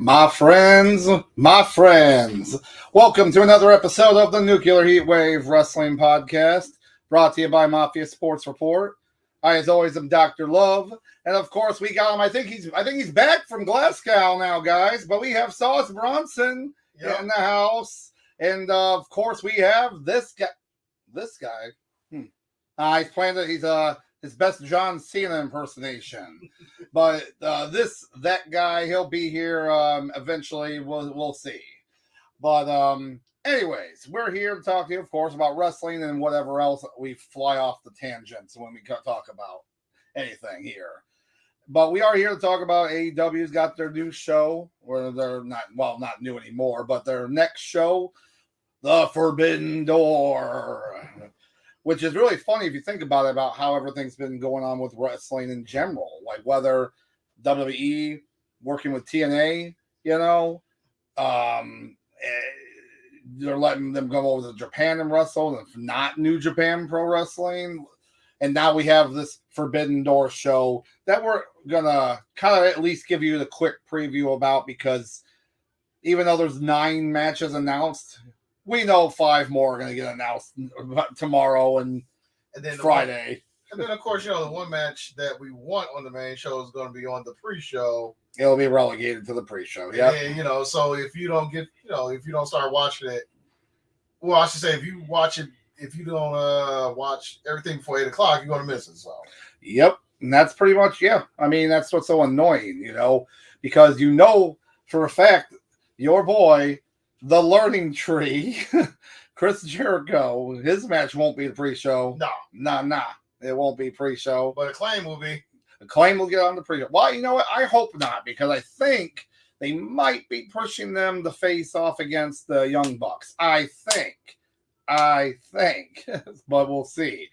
My friends, welcome to another episode of the Nuclear Heatwave Wrestling Podcast, brought to you by Mafia Sports Report. I, as always, am Dr. Love, and of course, we got him. I think he's back from Glasgow now, guys. But we have Sauce Bronson in the house, and of course, we have this guy. He's playing that he's his best John Cena impersonation. But that guy, he'll be here eventually. We'll see. But anyways, we're here to talk to you, of course, about wrestling and whatever else. We fly off the tangents when we talk about anything here. But we are here to talk about AEW's got their new show, where they're not new anymore, but their next show, The Forbidden Door. Which is really funny if you think about it, about how everything's been going on with wrestling in general. Like whether WWE working with TNA, they're letting them go over to Japan and wrestle, and not New Japan Pro Wrestling. And now we have this Forbidden Door show that we're going to kind of at least give you the quick preview about, because even though there's 9 matches announced, we know 5 more are going to get announced tomorrow and then Friday. And then, of course, the one match that we want on the main show is going to be on the pre-show. It'll be relegated to the pre-show, yeah. So if you don't get, if you don't start watching it, well, I should say if you don't watch everything before 8 o'clock, you're going to miss it. So. Yep, and that's pretty much, I mean, that's what's so annoying, because for a fact, your boy, the Learning Tree, Chris Jericho, his match won't be the pre-show. Nah. It won't be pre-show. But Acclaim will be. Acclaim will get on the pre-show. Well, you know what? I hope not, because I think they might be pushing them to face off against the Young Bucks. I think. But we'll see.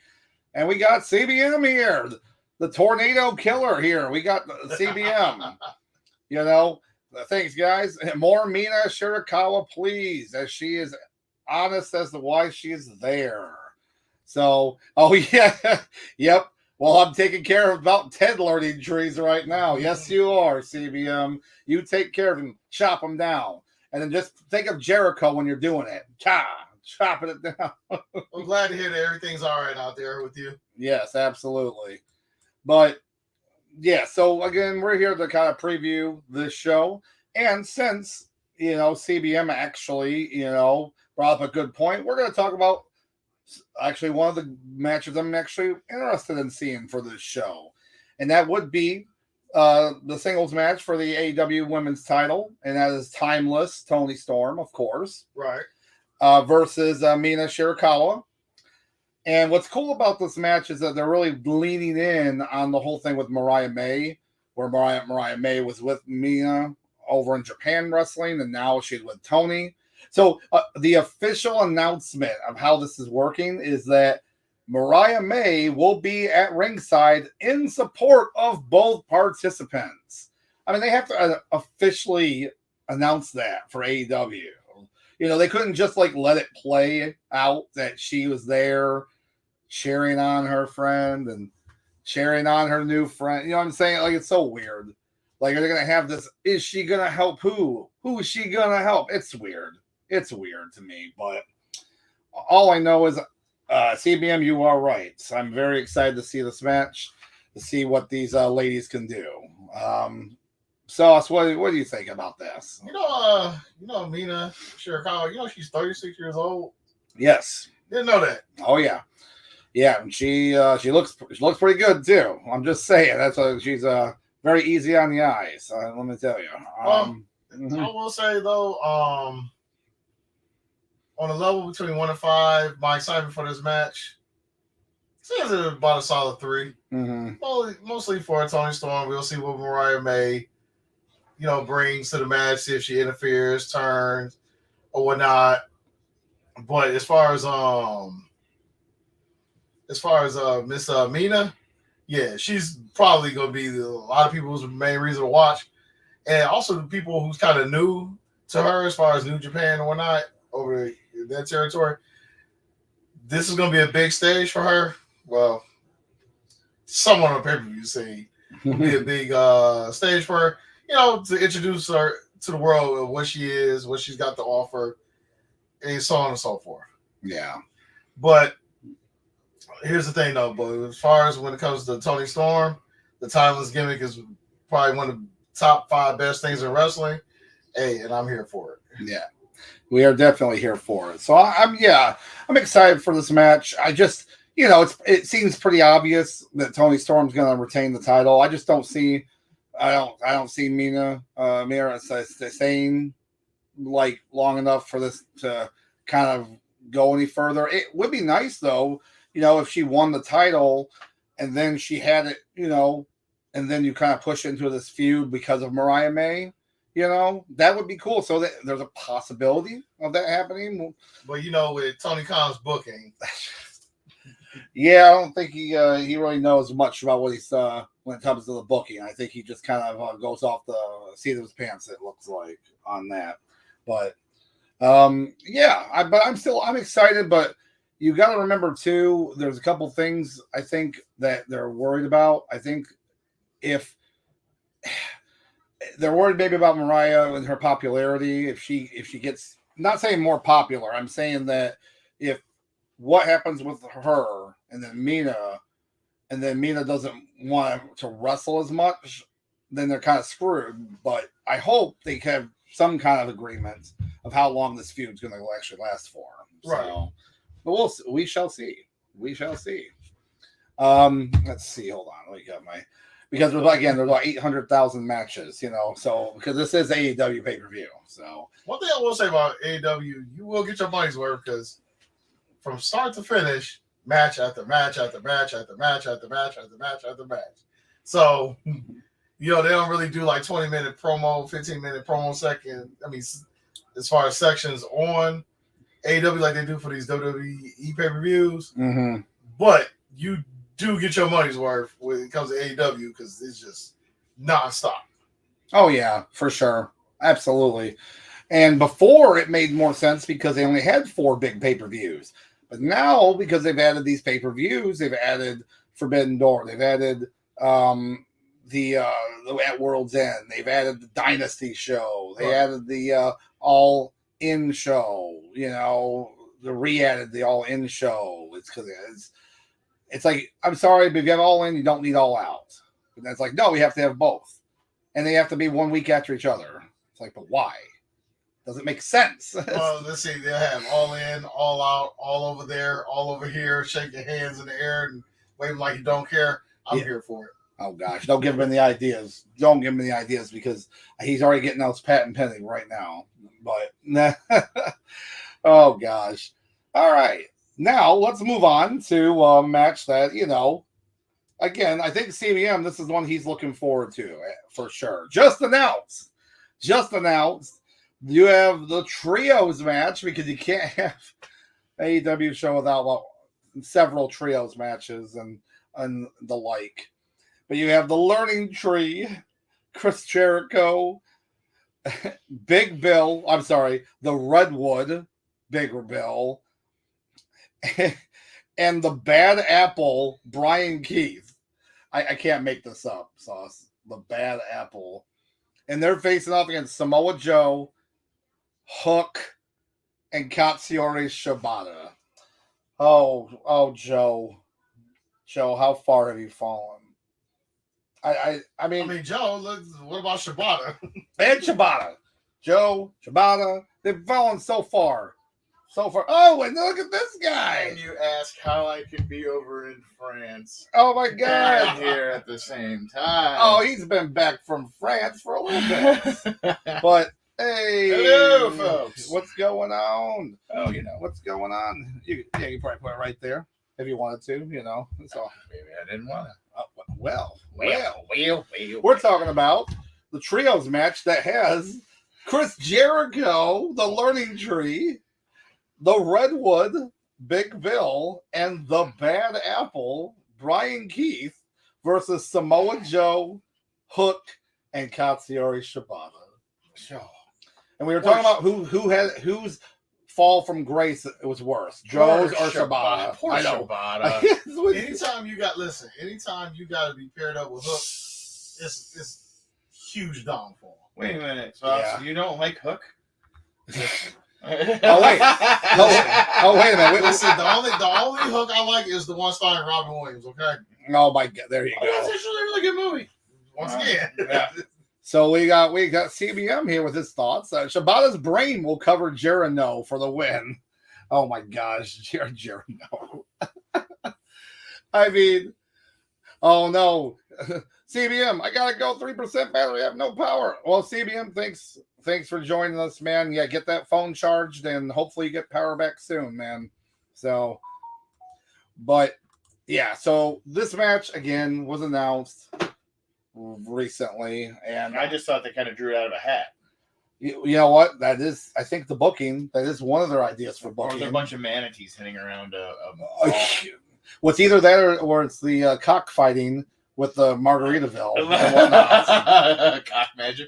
And we got CBM here. The Tornado Killer here. We got CBM. Thanks, guys. More Mina Shirakawa, please, as she is honest as to why she is there. So, yep. Well, I'm taking care of about 10 learning trees right now. Yes, you are, CBM. You take care of them, chop them down, and then just think of Jericho when you're doing it. Chopping it down. I'm glad to hear that everything's all right out there with you. Yes, absolutely. But yeah, so again, we're here to kind of preview this show. And since, CBM actually, brought up a good point, we're going to talk about actually one of the matches I'm actually interested in seeing for this show. And that would be the singles match for the AEW women's title. And that is Timeless Toni Storm, of course. Right. Versus Mina Shirakawa. And what's cool about this match is that they're really leaning in on the whole thing with Mariah May, where Mariah May was with Mina over in Japan wrestling, and now she's with Toni. So the official announcement of how this is working is that Mariah May will be at ringside in support of both participants. I mean, they have to officially announce that for AEW. They couldn't just let it play out that she was there cheering on her friend and cheering on her new friend. You know what I'm saying? It's so weird. Are they going to have this? Is she going to help who? Who is she going to help? It's weird. It's weird to me. But all I know is, CBM, you are right. So I'm very excited to see this match, to see what these ladies can do. Sauce, what do you think about this? Mina Shirakawa, she's 36 years old. Yes. Didn't know that. Oh, yeah. Yeah, and she looks pretty good, too. I'm just saying. That's why she's very easy on the eyes. Let me tell you. I will say, though, on a level between 1 and 5, my excitement for this match seems about a solid 3. Mm-hmm. Mostly for Toni Storm. We'll see what Mariah May, brings to the match, see if she interferes, turns, or whatnot. But as far as Miss Mina, yeah, she's probably going to be a lot of people's main reason to watch. And also the people who's kind of new to her as far as New Japan and whatnot over that territory. This is going to be a big stage for her. Well, someone on pay-per-view scene will be a big stage for her, to introduce her to the world of what she is, what she's got to offer, and so on and so forth. Yeah. But here's the thing, though. But as far as when it comes to Toni Storm, the timeless gimmick is probably one of the top 5 best things in wrestling. Hey, and I'm here for it. Yeah. We are definitely here for it. So I'm excited for this match. I just, it seems pretty obvious that Toni Storm's going to retain the title. I just don't see, I don't see Mira staying like long enough for this to kind of go any further. It would be nice though, if she won the title and then she had it, and then you kind of push into this feud because of Mariah May. That would be cool. So that there's a possibility of that happening. But with Tony Khan's booking, yeah, I don't think he really knows much about what he's when it comes to the booking. I think he just kind of goes off the seat of his pants. It looks like on that, but I'm excited. But you got to remember too, there's a couple things I think that they're worried about. I think if they're worried maybe about Mariah and her popularity. If she gets, not saying more popular, I'm saying that if what happens with her and then Mina doesn't want to wrestle as much, then they're kind of screwed. But I hope they have some kind of agreement of how long this feud's going to actually last for. Right. So, but we shall see. We shall see. Let's see. Hold on. Let me get because there's about 800,000 matches, so because this is AEW pay-per-view. So one thing I will say about AEW, you will get your money's worth because from start to finish, match after match after match after match after match after match after match. So, they don't really do like 20-minute promo, 15-minute promo second. I mean, as far as sections on AEW like they do for these WWE pay-per-views. Mm-hmm. But you do get your money's worth when it comes to AEW because it's just nonstop. Oh yeah, for sure, absolutely. And before it made more sense because they only had 4 big pay-per-views, but now because they've added these pay-per-views, they've added Forbidden Door, they've added the at World's End, they've added the Dynasty show, they added the All In show, they re-added the All In show. It's because it's like, I'm sorry, but if you have All In, you don't need All Out. And it's like, no, we have to have both. And they have to be 1 week after each other. It's like, but why? Doesn't make sense. Well, let's see. They'll have All In, All Out, all over there, all over here, shaking hands in the air and waving like you don't care. I'm here for it. Oh, gosh. Don't give him any ideas. Don't give him any ideas because he's already getting those patent pending right now. But, oh, gosh. All right. Now, let's move on to a match that, again, I think CBM, this is one he's looking forward to, for sure. Just announced. You have the trios match because you can't have AEW show without several trios matches and the like. But you have the Learning Tree, Chris Jericho, the Redwood, Bigger Bill, and the Bad Apple, Brian Keith. I can't make this up, Sauce. The Bad Apple. And they're facing off against Samoa Joe, Hook, and Katsuyori Shibata. Oh, Joe. Joe, how far have you fallen? I mean, Joe, what about Shibata? And Shibata. Joe, Shibata, they've fallen so far. Oh, and look at this guy. And you ask how I could be over in France. Oh, my God. And here at the same time. Oh, he's been back from France for a little bit. But, hey. Hello, folks. What's going on? Oh, What's going on? You probably put it right there if you wanted to, So, maybe I didn't want to. Well. We're talking about the trios match that has Chris Jericho, the Learning Tree, the Redwood, Big Bill, and the Bad Apple, Brian Keith, versus Samoa Joe, Hook, and Katsuyori Shibata. And we were talking about whose fall from grace it was worse, Joe's or Shibata. Poor Shibata. Anytime you got to be paired up with Hook, huge downfall. Wait a minute. So Yeah. you don't like Hook? Oh wait. Oh wait a minute. Wait, Listen, the only Hook I like is the one starring Robin Williams. Okay. oh my God! There you Oh, that's go. actually a really good movie. Once again. Yeah. So we got CBM here with his thoughts. Shibata's brain will cover Jericho for the win. Oh my gosh, Jericho. I mean, oh no, CBM. I gotta go. 3% battery. I have no power. Well, CBM, thanks for joining us, man. Yeah, get that phone charged, and hopefully you get power back soon, man. So, but yeah, so this match again was announced recently, and I just thought they kind of drew it out of a hat. you know what? That is, I think the booking. That is one of their ideas for Or booking. there's a bunch of manatees hitting around a What's either that or it's the cockfighting with the Margaritaville and whatnot. cock magic.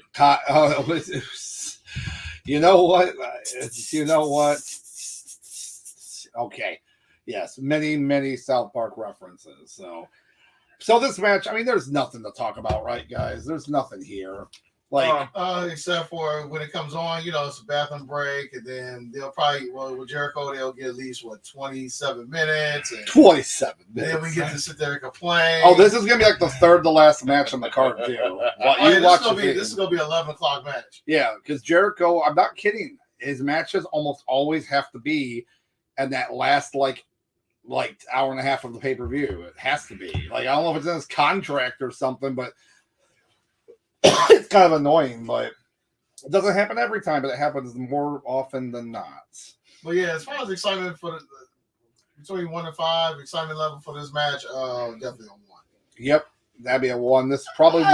You know what? You know what? Okay. Yes, many South Park references. So this match, I mean, there's nothing to talk about, right, guys? There's nothing here. Like, except for when it comes on, it's a bathroom break, and then they'll probably, with Jericho, they'll get at least 27 minutes. And 27 minutes. then we get to sit there and complain. Oh, this is gonna be like the third to last match on the card too. This is gonna be 11 o'clock match. Yeah, because Jericho, I'm not kidding. His matches almost always have to be at that last like hour and a half of the pay-per-view. It has to be. Like, I don't know if it's in his contract or something, but it's kind of annoying. But it doesn't happen every time, but it happens more often than not. But yeah, as far as excitement for between 1 and 5, excitement level for this match, definitely on 1. Yep, that'd be a 1. This probably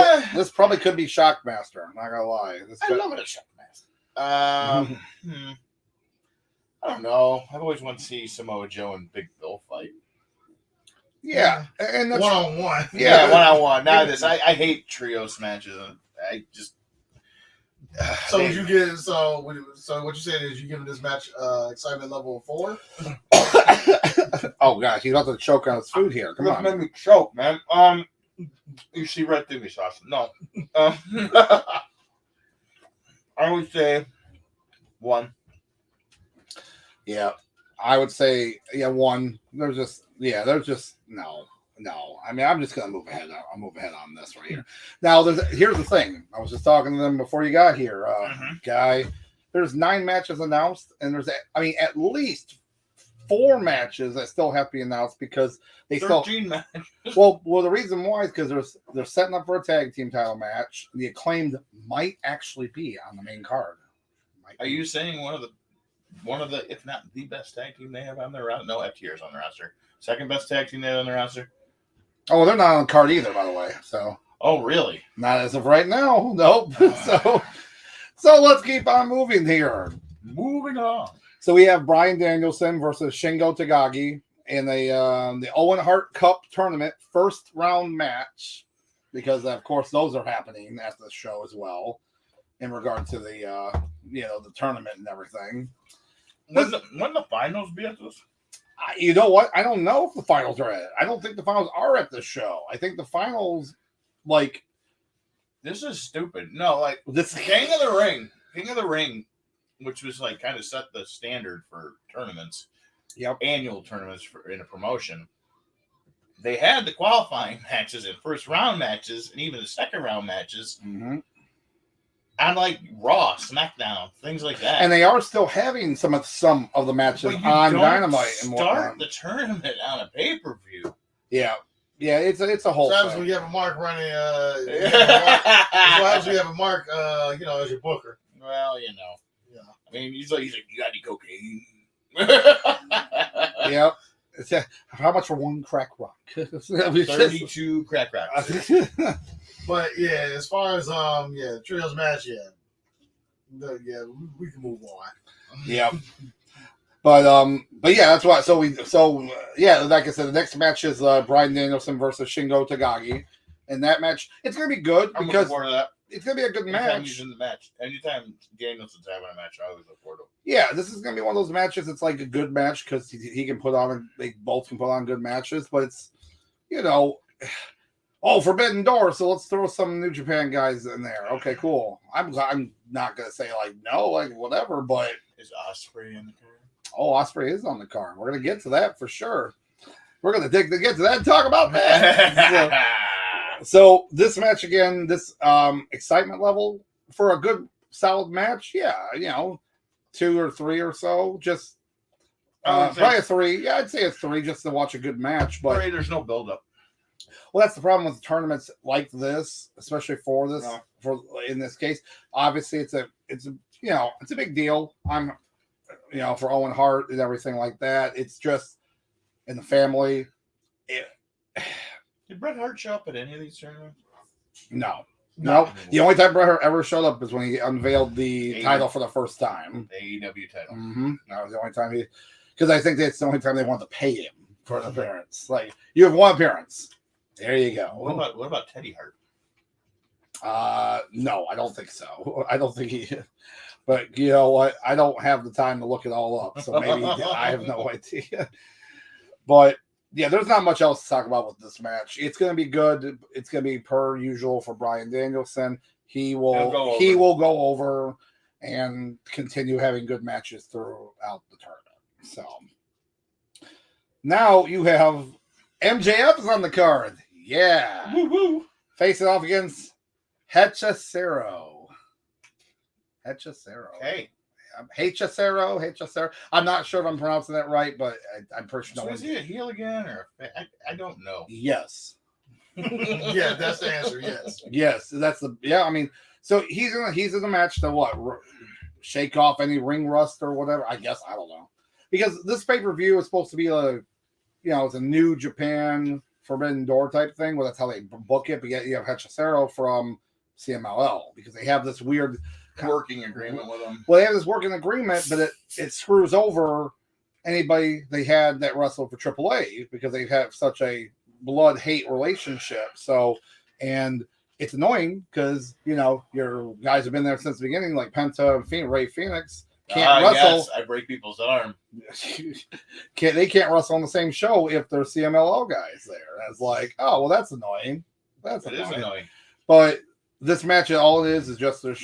could be Shockmaster. I'm not gonna lie. I love it at Shockmaster. I don't know. I've always wanted to see Samoa Joe and Big Bill fight. Yeah, and that's, 1-on-1. Yeah, 1-on-1. Now this, I hate trios matches. I just. So what you said is you giving this match excitement level 4? Oh gosh, he's about to choke on his food here. Come on, Make me choke, man. You see right through me, Sasha. No. I would say 1. Yeah, I would say 1. There's just no. I mean, I'm just gonna move ahead. I'll move ahead on this right here. Now, here's the thing. I was just talking to them before you got here, guy. There's 9 matches announced, and there's at least 4 matches that still have to be announced because they 13 matches. Well, the reason why is because they're setting up for a tag team title match. The Acclaimed might actually be on the main card. Are you saying one of the, if not the best tag team they have on their roster? No, FTR's on the roster. Second best tag team they have on the roster. Oh, they're not on the card either, by the way. So. Oh, really? Not as of right now. Nope. So let's keep on moving here. Moving on. So we have Bryan Danielson versus Shingo Takagi in the Owen Hart Cup tournament first round match, because of course those are happening at the show as well in regard to the the tournament and everything. When the finals be at this? You know what? I don't know if the finals are at it. I don't think the finals are at this show. I think the finals, this is stupid. No, this King of the Ring, which was kind of set the standard for tournaments. Yep. Annual tournaments in a promotion. They had the qualifying matches and first round matches and even the second round matches. Mm-hmm. On Raw, SmackDown, things like that. And they are still having some of the matches on Dynamite and whatnot. Start the tournament on a pay-per-view. Yeah. Yeah, it's a whole thing. Sometimes when you have a mark running, sometimes you have a mark, as your booker. Well, Yeah. I mean, he's like, you got any cocaine? Yeah. How much for one crack rock? 32 crack rocks. But yeah, as far as trios match, we can move on. Yeah. But yeah, that's why. So like I said, the next match is Bryan Danielson versus Shingo Takagi, and that match it's gonna be good I'm because looking forward to that. It's gonna be a good match. Anytime Danielson's having a match, I always look forward to it. Yeah, this is gonna be one of those matches. It's like a good match because he can put on. They both can put on good matches, but it's Oh, Forbidden Door. So let's throw some New Japan guys in there. Okay, cool. I'm not gonna say like no, like whatever, but Is Ospreay in the card? oh, Ospreay is on the card. We're gonna get to that for sure. We're gonna get to that and talk about that. So this match again, this excitement level for a good solid match, yeah, 2 or 3 or so, just probably a 3. Yeah, I'd say a 3 just to watch a good match. But there's no build up. well, that's the problem with tournaments like this, especially for this. For in this case, obviously it's a big deal. I'm for Owen Hart and everything like that. It's just in the family. Did Bret Hart show up at any of these tournaments? No. The only time Bret Hart ever showed up is when he unveiled the title for the first time. The AEW title. Mm-hmm. That was the only time because I think that's the only time they wanted to pay him for an appearance. Like, you have one appearance. There you go. What about Teddy Hart? No, I don't think so. I don't think he. But you know what? I don't have the time to look it all up, so maybe I have no idea. But yeah, there's not much else to talk about with this match. It's going to be good. It's going to be per usual for Bryan Danielson. He will go over and continue having good matches throughout the tournament. So now you have MJF is on the card. Yeah. Woo-woo. Facing off against Hechicero. Hey. Hechicero. I'm not sure if I'm pronouncing that right, but I'm pretty sure. So is he a heel again, or I don't know. Yes. Yeah, that's the answer. Yes. Yes, that's the. Yeah, I mean, so he's in the match to what? Shake off any ring rust or whatever. I guess I don't know, because this pay-per-view is supposed to be it's a New Japan Forbidden Door type thing. Well, that's how they book it. But yet you have Hechicero from CMLL because they have this weird working agreement with them. Well, they have this working agreement, but it screws over anybody they had that wrestled for AAA because they have such a blood-hate relationship. So, and it's annoying because, your guys have been there since the beginning, like Penta and Ray Phoenix can't wrestle. Yes, I break people's arm. They can't wrestle on the same show if they're CMLL guys there. That's like, oh, well, that's annoying. It is annoying. But this match, all it is just to,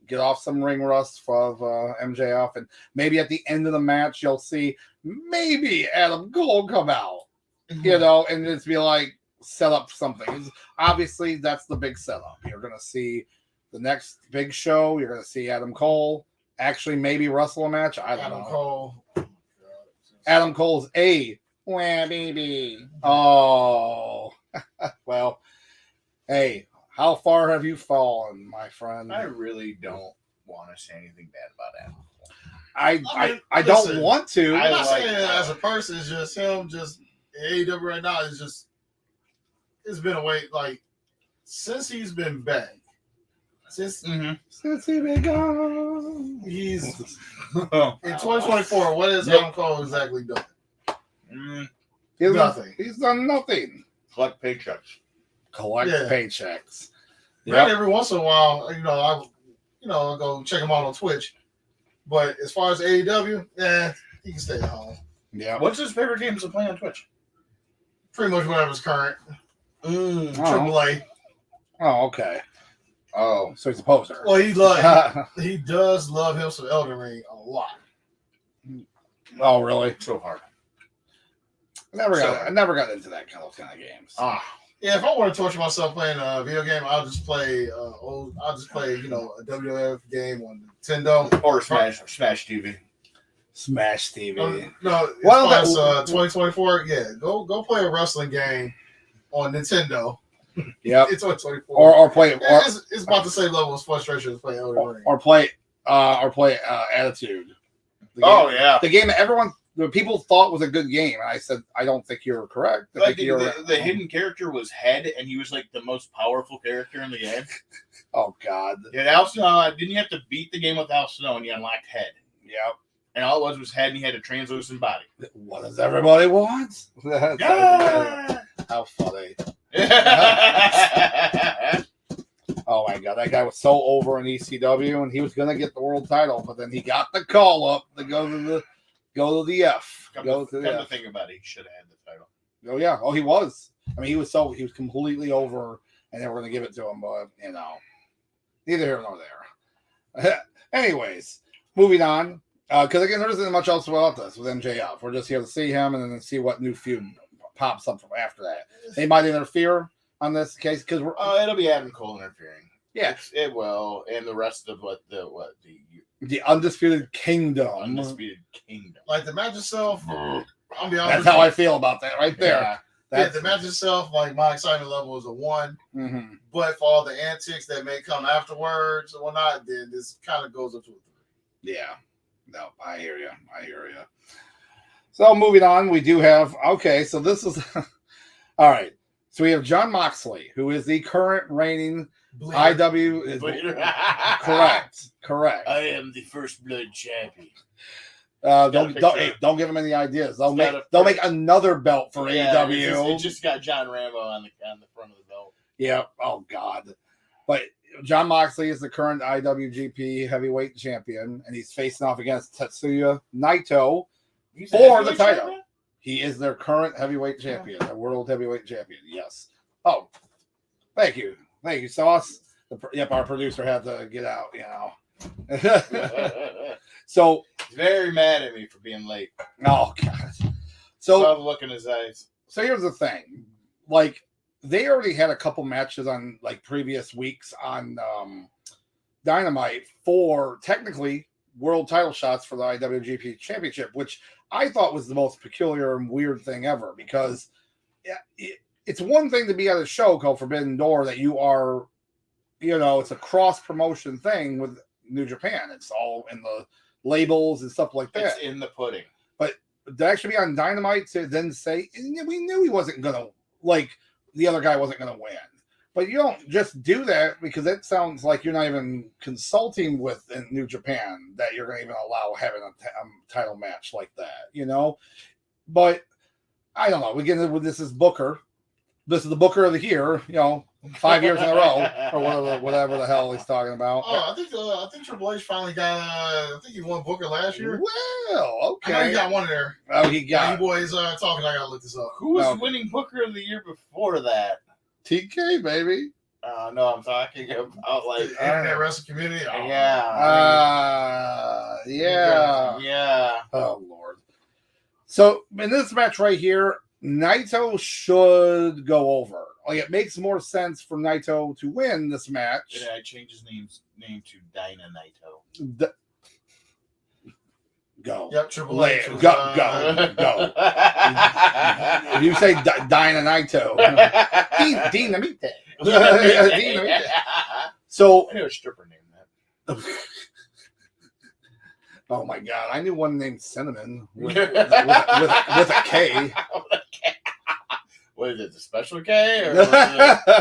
get off some ring rust of MJF, and maybe at the end of the match you'll see maybe Adam Cole come out, and it's be like set up something. Obviously, that's the big setup. You're gonna see the next big show. You're gonna see Adam Cole actually maybe wrestle a match. I don't know. Adam Cole's a baby. Oh, well, hey. How far have you fallen, my friend? I really don't want to say anything bad about Adam. I don't want to. I'm not saying it as a person. It's just him. Just AEW right now is just. It's been a way since he's been back. Since he's been gone, he's in 2024. What has Adam Cole exactly done? Nothing. He's done nothing. Collect paychecks. Paychecks. Right, every once in a while, I'll go check him out on Twitch. But as far as AEW, he can stay at home. Yeah. What's his favorite games to play on Twitch? Pretty much whatever's current. AAA. Oh, okay. Oh, so he's a poser. Well, he does love him some Elden Ring a lot. Oh, really? So hard. I never got into that kind of games. Yeah, if I want to torture myself playing a video game, I'll just play a WWF game on Nintendo or Smash TV. Smash TV. No, well, that's 2024. Yeah, go play a wrestling game on Nintendo. Yeah, it's 2024. Or play. It's about to say levels frustration to play Elden Ring. Or play Attitude. The game everyone. The people thought was a good game, and I said, I don't think you're correct. The hidden character was Head, and he was like the most powerful character in the game. Oh, God. Yeah, Al Snow, didn't you have to beat the game with Al Snow, and you unlocked Head? Yep. And all it was Head, and he had a translucent body. What does everybody want? Yeah. How funny. Oh, my God. That guy was so over in ECW, and he was going to get the world title, but then he got the call up to go to the F. Come to think about it, he should have had the title. Oh, yeah. Oh, he was. I mean, he was completely over, and they were going to give it to him, but neither here nor there. Anyways, moving on, because again, there isn't much else about this with MJF. We're just here to see him and then see what new feud pops up from after that. They might interfere on this case because it'll be Adam Cole interfering. Yeah, it will, and the rest of the Undisputed Kingdom. Like the match itself, I'll be honest. That's how I feel about that right there. Yeah, the match itself, like my excitement level is a 1. Mm-hmm. But for all the antics that may come afterwards or whatnot, then this kind of goes up to a 3. Yeah. No, I hear you. So moving on, we do have so this is all right. So we have Jon Moxley, who is the current reigning IW. Correct. I am the first blood champion. Don't give him any ideas. They'll make another belt for AEW. It just got John Rambo on the front of the belt. Yeah. Oh God. But Jon Moxley is the current IWGP Heavyweight Champion, and he's facing off against Tetsuya Naito for the title. Champion? He is their current heavyweight champion, their world heavyweight champion. Yes. Oh, thank you, Sauce. Our producer had to get out. So he's very mad at me for being late. Oh God. So I'm looking his eyes. So here's the thing, like they already had a couple matches on like previous weeks on Dynamite for technically world title shots for the IWGP Championship, which I thought was the most peculiar and weird thing ever, because it's one thing to be at a show called Forbidden Door that you are, it's a cross promotion thing with New Japan. It's all in the labels and stuff like that. It's in the pudding. But to actually be on Dynamite to then say, we knew he wasn't going to, like, the other guy wasn't going to win. But you don't just do that, because it sounds like you're not even consulting with New Japan that you're going to even allow having a title match like that, But I don't know. This is Booker. This is the Booker of the year, 5 years in a row, or whatever the hell he's talking about. Oh, I think Triple H finally got. I think he won Booker last year. Well, okay. I know he got one there. Oh, he got. You boys talking. I gotta look this up. Who was winning Booker of the year before that? TK, baby. No, I'm talking about like the internet wrestling community. Oh. Yeah. Oh Lord. So in this match right here, Naito should go over. Like, it makes more sense for Naito to win this match. Yeah, I changed his name to Dyna Naito. Go. Yep, Triple H. Go. If you say Dyna Naito, Dynamite. So I knew a stripper named that. Oh my God! I knew one named Cinnamon with a K. What is it? The special K? Or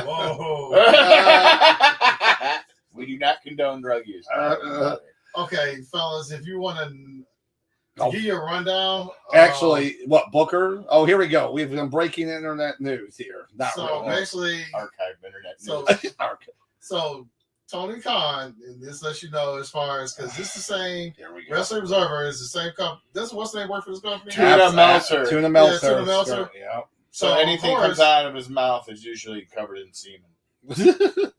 Whoa! We do not condone drug use. Okay, fellas, if you want to give you a rundown. Actually, what, Booker? Oh, here we go. We've been breaking internet news here. Basically, archive internet news. So Tony Khan, and this lets you know as far as, because this is the same. Wrestling Observer is the same company. What's the name work for this company? Tuna Meltzer. Tuna Meltzer. Yeah, Tuna Meltzer. Yeah. So anything comes out of his mouth is usually covered in semen.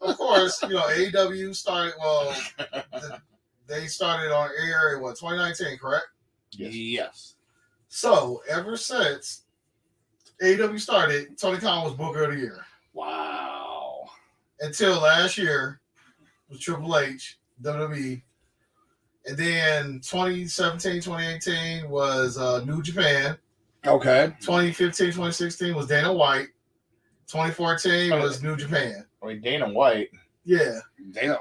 Of course, AEW started. Well, they started on air in 2019, correct? Yes. So ever since AEW started, Tony Khan was Booker of the Year. Wow. Until last year was Triple H, WWE. And then 2017, 2018 was New Japan. Okay. 2015, 2016 was Dana White. 2014 was New Japan. Wait, Dana White? Yeah. Dana.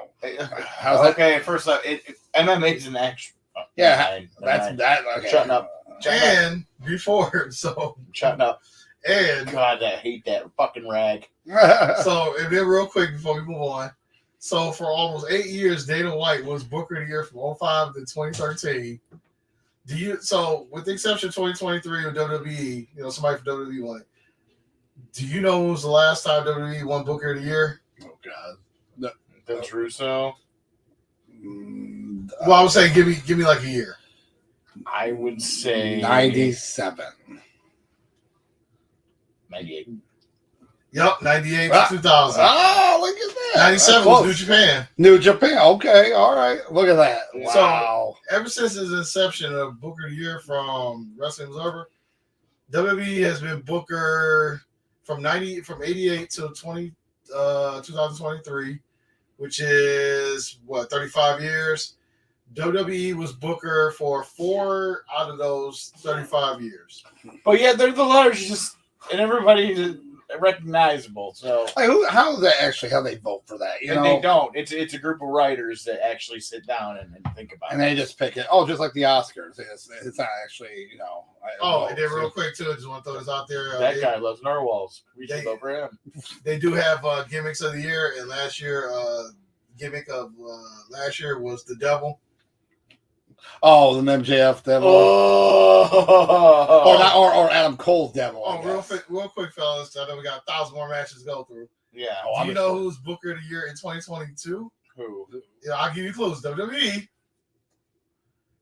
How's that? Okay, first off, MMA is an action. Yeah, that's that. Okay. Shutting up. Before, so. Shutting up. And. God, I hate that fucking rag. So, and then real quick before we move on. So, for almost 8 years, Dana White was Booker of the Year from 2005 to 2013. So, with the exception of 2023 with WWE, somebody from WWE won it. Do you know when was the last time WWE won Booker of the Year? Oh, God. Vince Russo? Well, I would say give me like a year. I would say 97. 98. Yep, 98 to 2000. Oh, look at that. 97 was New Japan. New Japan. Okay, all right. Look at that. Wow. So, ever since its inception of Booker of the Year from Wrestling Observer, WWE has been Booker from 88 to 2023, which is, 35 years. WWE was Booker for 4 out of those 35 years. But yeah, they're the largest, and everybody's recognizable. So Like, how is that actually? How they vote for that? You know, they don't. It's a group of writers that actually sit down and think about and it. they just pick it. Oh, just like the Oscars. It's not actually, And then real quick too, I just want to throw this out there. That guy loves narwhals. We should vote for him. They do have gimmicks of the year, and last year, gimmick of last year was the devil. Oh, the MJF devil. Or Adam Cole's devil. Real quick, fellas. I know we got 1,000 more matches to go through. Yeah. Do you know who's Booker of the Year in 2022? Who? Yeah, I'll give you clues. WWE.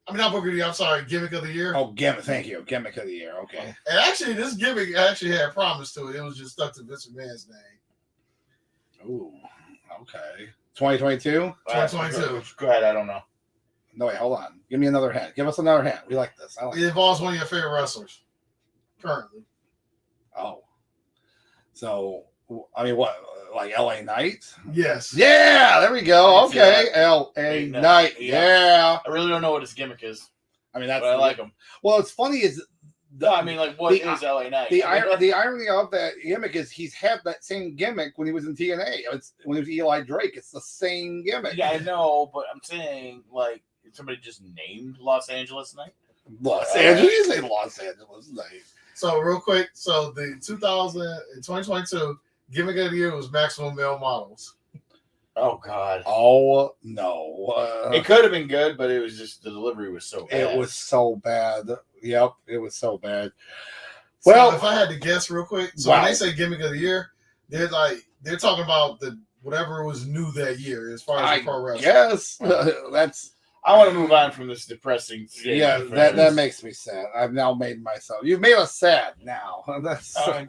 I mean, not Booker of the Year. I'm sorry, Gimmick of the Year. Oh, gimmick. Thank you. Gimmick of the year. Okay. And actually, this gimmick actually had promise to it. It was just stuck to Vince McMahon's name. Ooh. Okay. 2022. 2022. Go ahead. I don't know. No, wait. Hold on. Give me another hint. Give us another hint. We like this. I like It involves one of your favorite wrestlers currently. Oh. So, I mean, what? Like LA Knight? Yes. Yeah, there we go. Okay. LA Knight. Knight. Yeah. I really don't know what his gimmick is. I mean, that's. But I like him. Well, it's funny is. What is LA Knight? The irony of that gimmick is he's had that same gimmick when he was in TNA. When he was Eli Drake. It's the same gimmick. Yeah, I know, but I'm saying, like, somebody just named Los Angeles Knight? Los Angeles? You say Los Angeles Knight. So, real quick. So, the 2022 gimmick of the year was Maximum Male Models. Oh, God. Oh, no. It could have been good, but it was just the delivery was so bad. It was so bad. Yep, it was so bad. Well, so if I had to guess real quick, so wow. when they say gimmick of the year, they're talking about the whatever was new that year as far as the pro wrestling. Yes, that's. I want to move on from this depressing. Yeah, that makes me sad. I've now made myself. You've made us sad now. I'm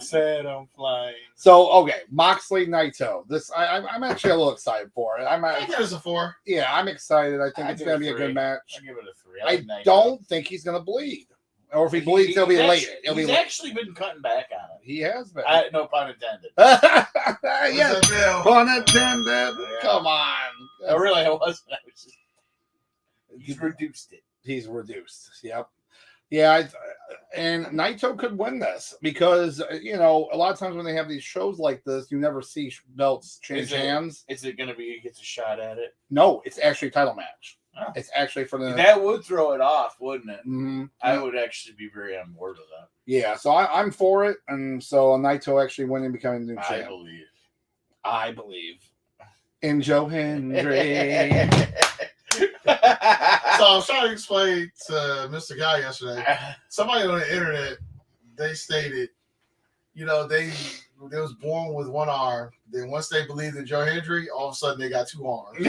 sad. I'm flying. So okay, Moxley Naito. This I'm actually a little excited for it. I give it a 4. Yeah, I'm excited. I think it's going to be a good match. I give it a 3. I don't think he's going to bleed, or if he bleeds, he'll be late. He's actually been cutting back on it. He has been. No pun intended. Yes, pun intended. Yeah. Come on. No, really, I wasn't. I was just. He's reduced it. He's reduced. Yep. Yeah, and Naito could win this because a lot of times when they have these shows like this, you never see belts change hands. Is it going to be he gets a shot at it? No, it's actually a title match. Oh. It's actually for the. That would throw it off, wouldn't it? Mm-hmm. I would actually be very on board with that. Yeah, so I'm for it, and so Naito actually winning, becoming the new champ. I believe in Joe Hendry. So I was trying to explain to Mr. Guy yesterday. Somebody on the internet, they stated, they was born with one arm. Then once they believed in Joe Hendry, all of a sudden they got 2 arms.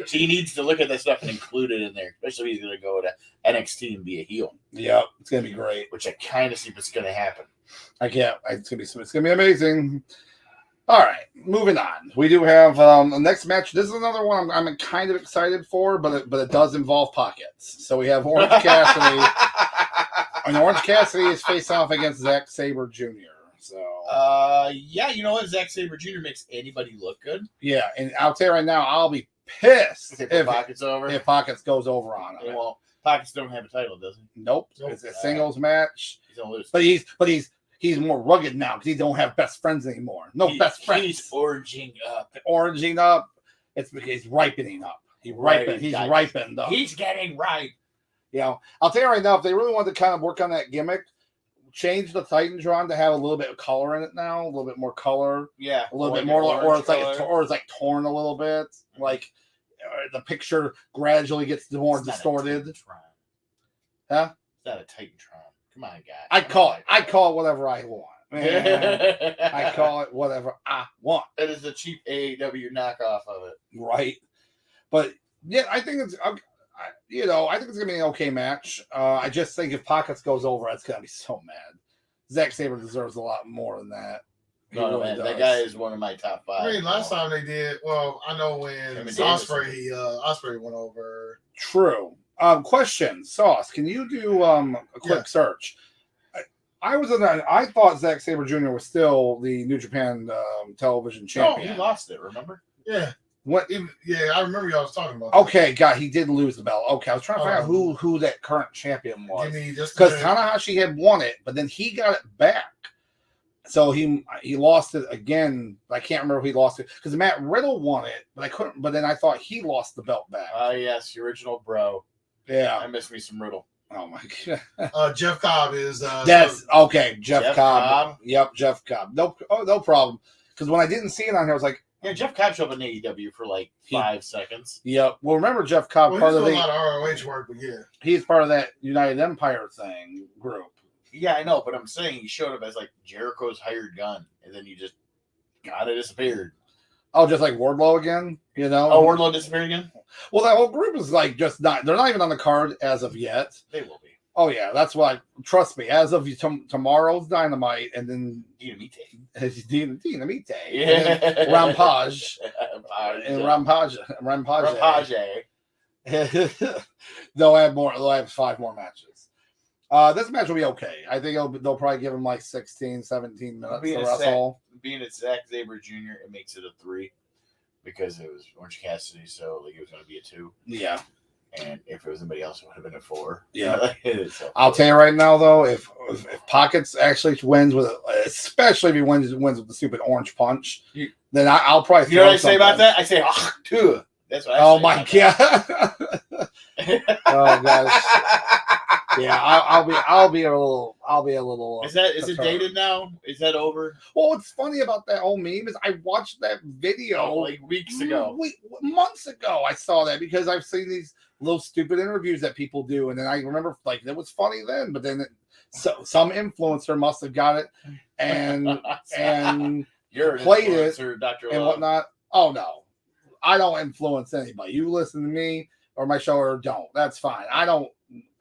So he needs to look at that stuff and include it in there, especially if he's going to go to NXT and be a heel. Yep, it's going to be great. Which I kind of see what's going to happen. I can't. It's going to be amazing. All right, moving on. We do have the next match. This is another one I'm kind of excited for, but it does involve pockets. So we have Orange Cassidy. And Orange Cassidy is face off against Zack Sabre Jr. So yeah, you know what? Zack Sabre Jr. makes anybody look good. Yeah, and I'll tell you right now, I'll be pissed if Pockets over. If Pockets goes over on him. Well, Pockets don't have a title, does he? Nope. It's a singles match. He's gonna lose. But he's more rugged now because he don't have best friends anymore. Best friends. He's oranging up. It's because he's ripening up. He's ripened up. He's getting ripe. I'll tell you right now, if they really wanted to kind of work on that gimmick, change the Titantron to have a little bit of color in it now, a little bit more color. Yeah. A little bit more, or it's like torn a little bit. Like the picture gradually gets more distorted. Huh? It's not a Titantron. Come on, guy. I call it whatever I want. Man, I call it whatever I want. It is a cheap AEW knockoff of it. Right. But yeah, I think it's I think it's gonna be an okay match. I just think if Pockets goes over, it's gonna be so mad. Zack Sabre deserves a lot more than that. No, man, that guy is one of my top 5. I mean, last time they did, well, I know when Osprey went over. True. Question, Sauce, can you do a quick search? I thought Zack Sabre Jr. was still the New Japan television champion. No, he lost it, remember? Yeah. What? I remember y'all was talking about. Okay, God, he did lose the belt. Okay, I was trying to find out who that current champion was. Because Tanahashi had won it, but then he got it back. So he lost it again. I can't remember if he lost it because Matt Riddle won it, but I couldn't. But then I thought he lost the belt back. Yes, the original bro. Yeah, I miss me some Riddle. Oh my God. Jeff Cobb is. That's okay. Jeff Cobb. Yep, Jeff Cobb. No problem. Because when I didn't see it on here, I was like, yeah, Jeff Cobb showed up in AEW for like 5 seconds. Yep. Well, remember Jeff Cobb? Part of a lot of ROH work, but yeah, he's part of that United Empire thing group. Yeah, I know, but I'm saying he showed up as like Jericho's hired gun, and then he just kind of disappeared. Oh, just like Wardlow again, you know? Oh, Wardlow disappeared again? Well, that whole group is like just not, they're not even on the card as of yet. They will be. Oh, yeah, that's why, trust me, as of tomorrow's Dynamite, and then Dynamite. Yeah. Rampage. And Rampage. They'll have 5 more matches. This match will be okay. I think they'll probably give him like 16, 17 minutes to wrestle. Being it's Zack Sabre Jr., it makes it a 3 because it was Orange Cassidy, so like it was going to be a 2. Yeah. And if it was anybody else, it would have been a 4. Yeah. So, I'll tell you right now, though, if Pockets actually wins with, especially if he wins with the stupid orange punch, then I'll probably. You know what I say about that? I say, dude. That's what I say. Oh my God. Oh gosh. Yeah, I'll be a little. Is it dated now? Is that over? Well, what's funny about that whole meme is I watched that video like weeks ago, months ago. I saw that because I've seen these little stupid interviews that people do, and then I remember like it was funny then, but then some influencer must have got it and you're played it Dr. and whatnot. Oh no, I don't influence anybody. You listen to me or my show or don't. That's fine. I don't.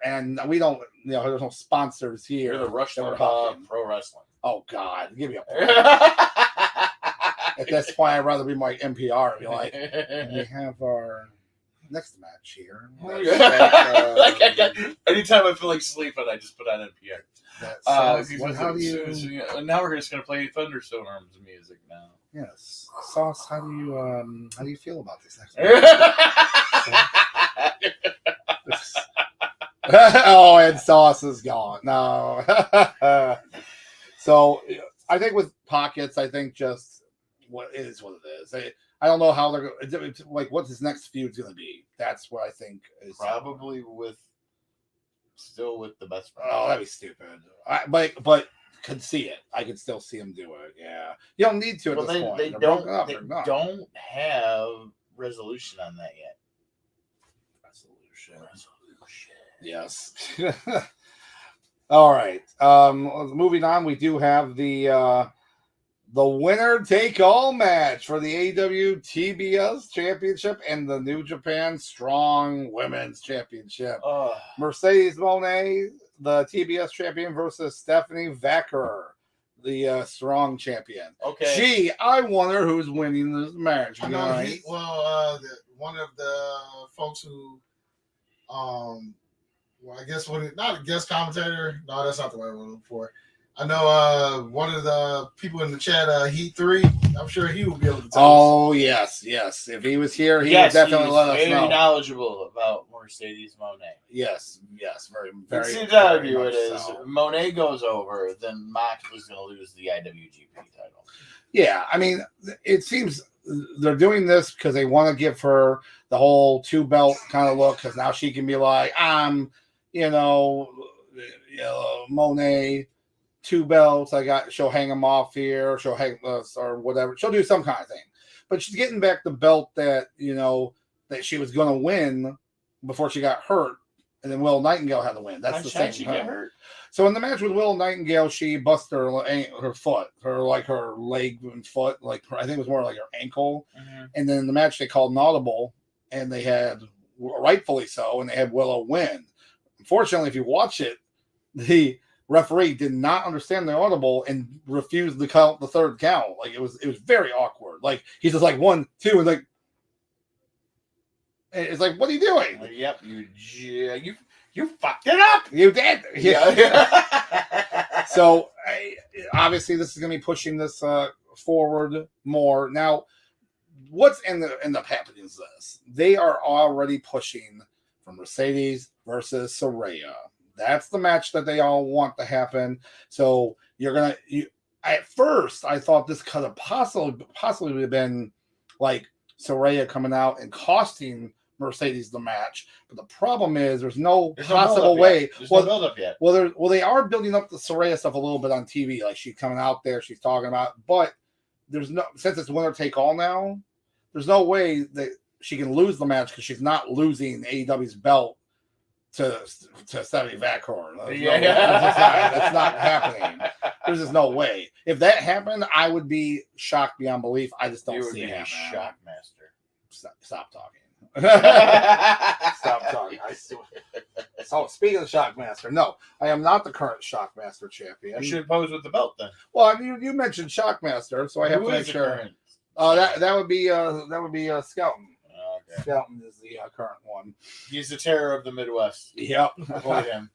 And we don't, there's no sponsors here. You're the Rush Pro Wrestling. Oh, God. Give me a break. At this point, I'd rather be my NPR and be like, we have our next match here. Anytime I feel like sleeping, I just put on NPR. Now we're just going to play Thunderstorm's music now. Yes. Sauce, how do you feel about this next match? Oh, and Sauce is gone. No. So I think with Pockets, I think just what it is. I don't know how they're going to, like, what this next feud's going to be. That's what I think is. Probably still with the best friend. Oh, that'd be stupid. But could see it. I could still see him do it. Yeah. You don't need to at this point. They don't have resolution on that yet. Resolution. Yes. All right. Moving on, we do have the winner take all match for the AEW TBS Championship and the New Japan Strong Women's Championship. Mercedes Moné, the TBS champion, versus Stephanie Vaquer, the Strong champion. Okay. I wonder who's winning this match. I know. One of the folks who, well, I guess not a guest commentator. No, that's not the way I'm looking for. I know one of the people in the chat, Heat 3. I'm sure he will be able to tell us. Yes. If he was here, he would definitely let us know. Very knowledgeable about Mercedes Moné. Yes, very, very. It seems obvious it is. So. Moné goes over, then Moxley's going to lose the IWGP title. Yeah, I mean, it seems they're doing this because they want to give her the whole 2-belt kind of look, because now she can be like, I'm, Moné, 2 belts. She'll hang them off here. She'll hang us or whatever. She'll do some kind of thing. But she's getting back the belt that, that she was going to win before she got hurt. And then Will Nightingale had to win. That's the same she thing. Get hurt? So in the match with Will Nightingale, she busted her foot, her leg and foot. I think it was more like her ankle. Mm-hmm. And then in the match, they called an audible, and they had, rightfully so, and they had Willow win. Unfortunately, if you watch it, the referee did not understand the audible and refused to count the third count. Like it was very awkward. Like he's just like 1, 2, and like it's like, what are you doing? Yep, you fucked it up. You did. Yeah. So obviously this is going to be pushing this forward more. Now, what's end up happening is this: they are already pushing for Mercedes versus Saraya. That's the match that they all want to happen. So at first, I thought this could have possibly been like Saraya coming out and costing Mercedes the match. But the problem is there's no possible way. There's no build up yet. Well, they are building up the Saraya stuff a little bit on TV. Like she's coming out there, she's talking about, but there's no, since it's winner take all now, there's no way that she can lose the match because she's not losing AEW's belt to Stephanie Vacorn. That's not happening. There's just no way. If that happened, I would be shocked beyond belief. I just don't see it happening. Shockmaster. Stop talking. Stop talking. So speaking of Shockmaster, no, I am not the current Shockmaster champion. You should pose with the belt then. Well, you mentioned Shockmaster, so I have to make sure. That would be Skelton. Okay. Skelton is the current one. He's the terror of the Midwest. Yep. Avoid him.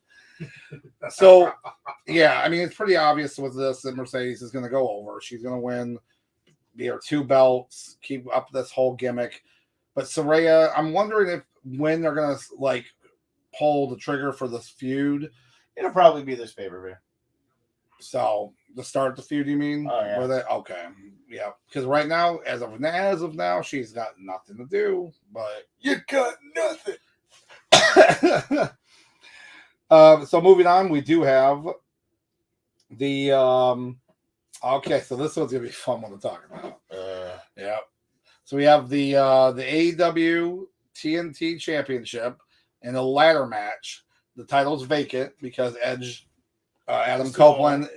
So, yeah, I mean, it's pretty obvious with this that Mercedes is going to go over. She's going to win. Be her 2 belts. Keep up this whole gimmick. But Saraya, I'm wondering when they're going to like pull the trigger for this feud. It'll probably be this pay-per-view. So to start the feud, you mean? Oh yeah. Okay, yeah. Because right now, as of now, she's got nothing to do. But you got nothing. So moving on, we do have the okay. So this one's gonna be a fun one to talk about. Yeah. So we have the AEW TNT Championship in a ladder match. The title's vacant because Edge, Adam Copeland.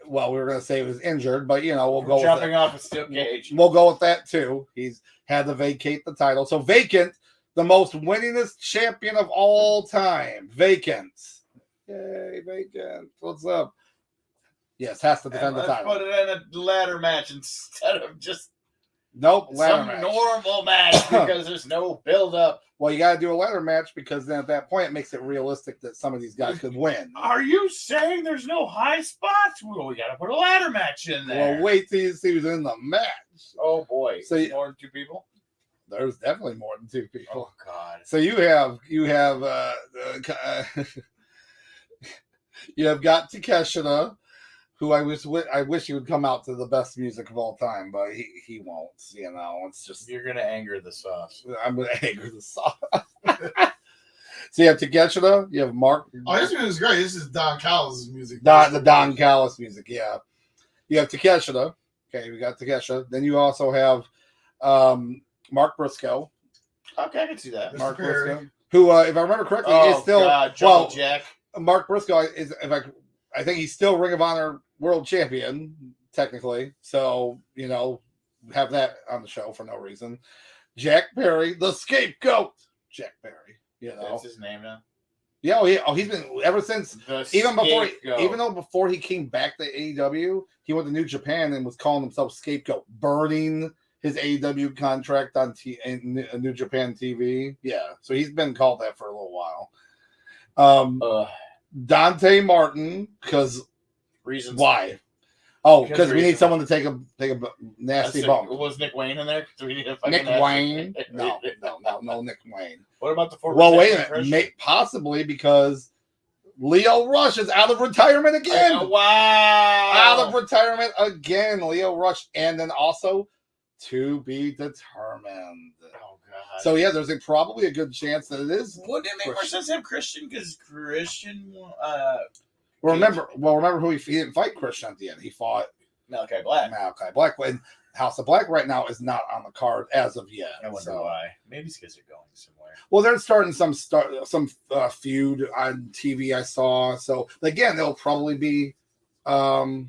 Well, we were going to say he was injured, but we'll go jumping off a steel cage. We'll go with that too. He's had to vacate the title. So vacant, the most winningest champion of all time. Vacant. Yay, vacant. What's up? Yes, has to defend the title. Put it in a ladder match instead of just ladder match. Normal match because there's no build up. Well, you got to do a ladder match because then at that point it makes it realistic that some of these guys could win. Are you saying there's no high spots? Well, we got to put a ladder match in there. Well, wait till you see who's in the match. Oh boy! So more than 2 people? There's definitely more than 2 people. Oh God! So you have you have got Takeshita, who I wish he would come out to the best music of all time, but he won't. It's just you're gonna anger the sauce. I'm gonna anger the sauce. So you have Takeshita, you have Mark. Oh, this music is great. This is Don Callis' music. The Don Callis music, yeah. You have Takeshita. Okay, we got Takeshita. Then you also have Mark Briscoe. Okay, I can see that. Mark Briscoe, who, if I remember correctly, is still Jack. Mark Briscoe is, I think he's still Ring of Honor World Champion, technically. So, have that on the show for no reason. Jack Perry, the scapegoat. Jack Perry, That's his name now? Yeah, he's been ever since. Before he came back to AEW, he went to New Japan and was calling himself Scapegoat, burning his AEW contract on New Japan TV. Yeah, so he's been called that for a little while. Dante Martin, because reasons why? Oh, because we need someone to take a nasty bump. Was Nick Wayne in there? Do we need a Nick Wayne? No, Nick Wayne. What about the 4%? Well, wait a minute. Possibly because Leo Rush is out of retirement again. Wow. Out of retirement again, Leo Rush. And then also to be determined. Oh, God. So, yeah, there's probably a good chance that it is. Wouldn't it make more sense to have Christian? Because Christian... remember who he didn't fight Christian at the end. He fought Malachi Black. And House of Black right now is not on the card as of yet. I wonder why. Maybe it's because they're going somewhere. Well, they're starting some feud on TV I saw. So again, they'll probably be, a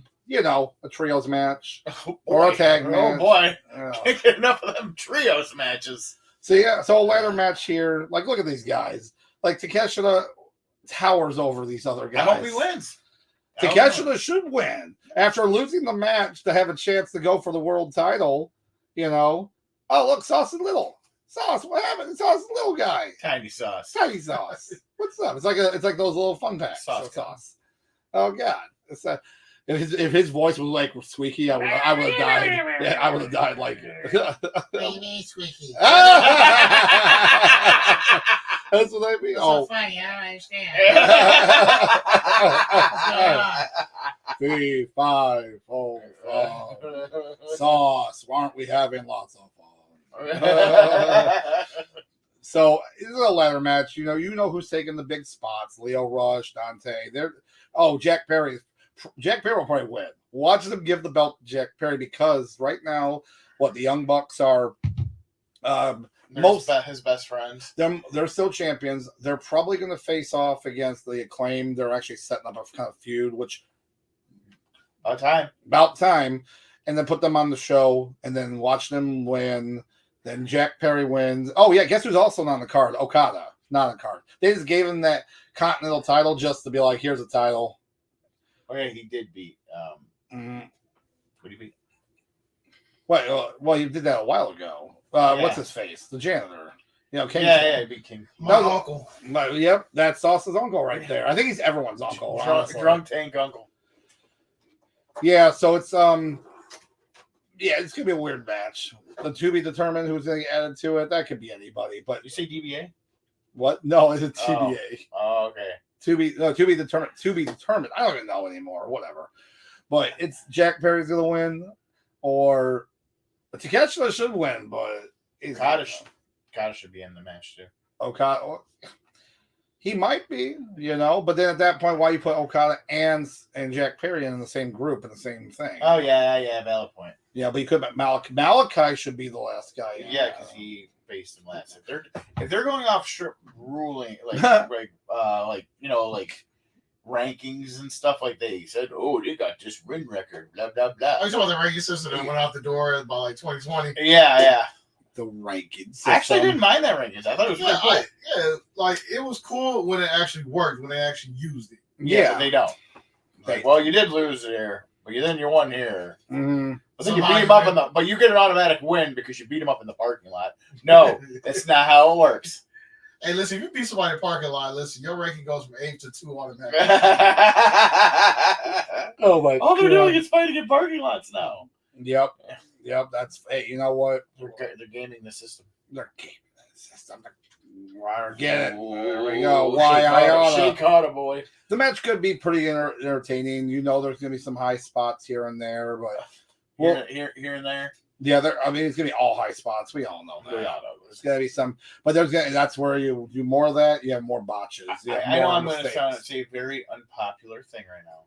trios match or a tag match. Oh boy, can't get enough of them trios matches. So yeah, a ladder match here. Like, look at these guys. Like Takeshita towers over these other guys. I hope he wins. Takeshita should win after losing the match to have a chance to go for the world title. You know, oh look, Sauce and Little. Sauce, what happened? Sauce, little guy. Tiny Sauce. Tiny Sauce. What's up? It's like those little fun packs. Sauce. Oh God. It's if his voice was like squeaky, I would have died. Yeah, I would have died like Baby squeaky. That's what I mean. It's Oh, so funny. I don't understand. 3, 5, 4, Sauce. Why aren't we having lots of fun? So this is a ladder match. You know who's taking the big spots. Leo Rush, Dante. Jack Perry. Jack Perry will probably win. Watch them give the belt to Jack Perry because right now, the Young Bucks are his best friends. They're still champions. They're probably going to face off against the Acclaim. They're actually setting up a kind of feud, which about time, and then put them on the show and then watch them win. Then Jack Perry wins. Oh, yeah. Guess who's also on the card? Okada. Not on the card. They just gave him that Continental title just to be like, here's a title. Oh, yeah. He did beat. What did he beat? Well, you did that a while ago. What's his face? The janitor. King. Yeah, he beat King. My uncle. Yep. That's Sauce's uncle right there. I think he's everyone's uncle. Drunk tank uncle. Yeah, so it's it's gonna be a weird match. The to be determined who's gonna get added to it. That could be anybody. But you say DBA? What? No, it's a TBA. Oh, okay. To be determined. To be determined. I don't even know anymore. Whatever. But it's Jack Perry's gonna win, or Takeshita should win. But Okada should be in the match too. Okada. He might be, but then at that point, why you put Okada and Jack Perry in the same group in the same thing? Oh yeah, valid point. Yeah, but you could. Malachi should be the last guy. Yeah, because he faced him last. If they're going off strip ruling, like rankings and stuff like that, he said, "Oh, they got this win record." Blah blah blah. I was talking about the ranking system that went out the door by like 2020. Yeah. The rankings. I actually didn't mind that rankings. I thought it was pretty cool. It was cool when it actually worked, when they actually used it. Yeah, but they don't. Well, you did lose there, but then you won here. Mm-hmm. But then you beat him up but you get an automatic win because you beat him up in the parking lot. No, that's not how it works. Hey, listen, if you beat somebody in the parking lot, your ranking goes from 8 to 2 automatically. Oh my! All they're doing is fighting in parking lots now. Yep. That's you know what? They're gaming the system. They're gaming the system. Get it? There we go. Shake Carter, boy. The match could be pretty entertaining. There's going to be some high spots here and there, but here and there. Yeah, it's going to be all high spots. We all know that. There's going to be some, but that's where you do more of that. You have more botches. I know I'm going to say a very unpopular thing right now.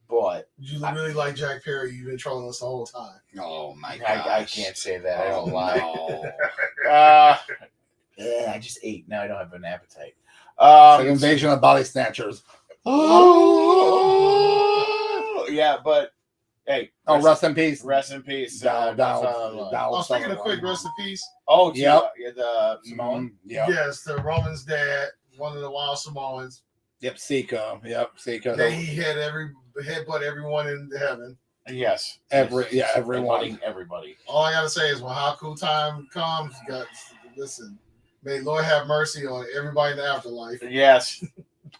But you really like Jack Perry. You've been trolling us the whole time. Oh my god! I can't say that. I don't lie. I just ate. Now I don't have an appetite. It's like invasion of body snatchers. Yeah, but hey. Rest in peace. Rest in peace. Speaking of quick rest in peace. Oh, yeah. The Samoan. Yes, the Roman's dad, one of the Wild Samoans. Yep, Sika. He had headbutt everyone in heaven. Yes. Everyone. Everybody. All I gotta say is when Haku time comes, listen. May Lord have mercy on everybody in the afterlife. Yes.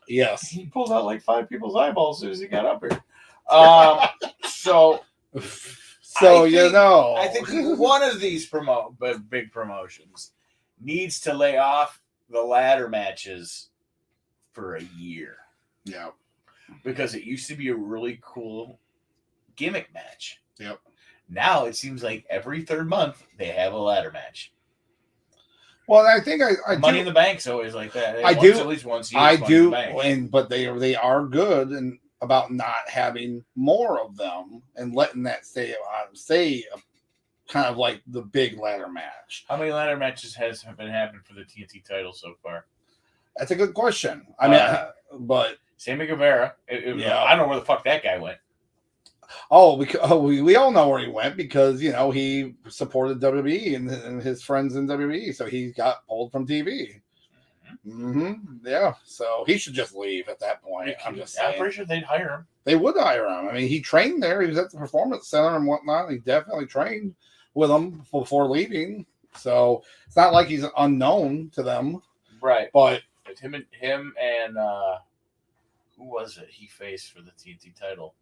Yes. He pulled out like 5 people's eyeballs as soon as he got up here. I think one of these big promotions needs to lay off the ladder matches for a year. Yeah. Because it used to be a really cool gimmick match. Yep. Now it seems like every 3rd month they have a ladder match. Well, I think I Money in the Bank's always like that. At least once. I do, but they are good and about not having more of them and letting that stay kind of like the big ladder match. How many ladder matches have been happening for the TNT title so far? That's a good question. But Sammy Guevara. I don't know where the fuck that guy went. We all know where he went because he supported WWE and his friends in WWE, so he got pulled from TV. Yeah, so he should just leave at that point. I'm just saying. I'm pretty sure they'd hire him. They would hire him. I mean, he trained there. He was at the Performance Center and whatnot. He definitely trained with them before leaving. So it's not like he's unknown to them. Right. But him and who was it he faced for the TNT title?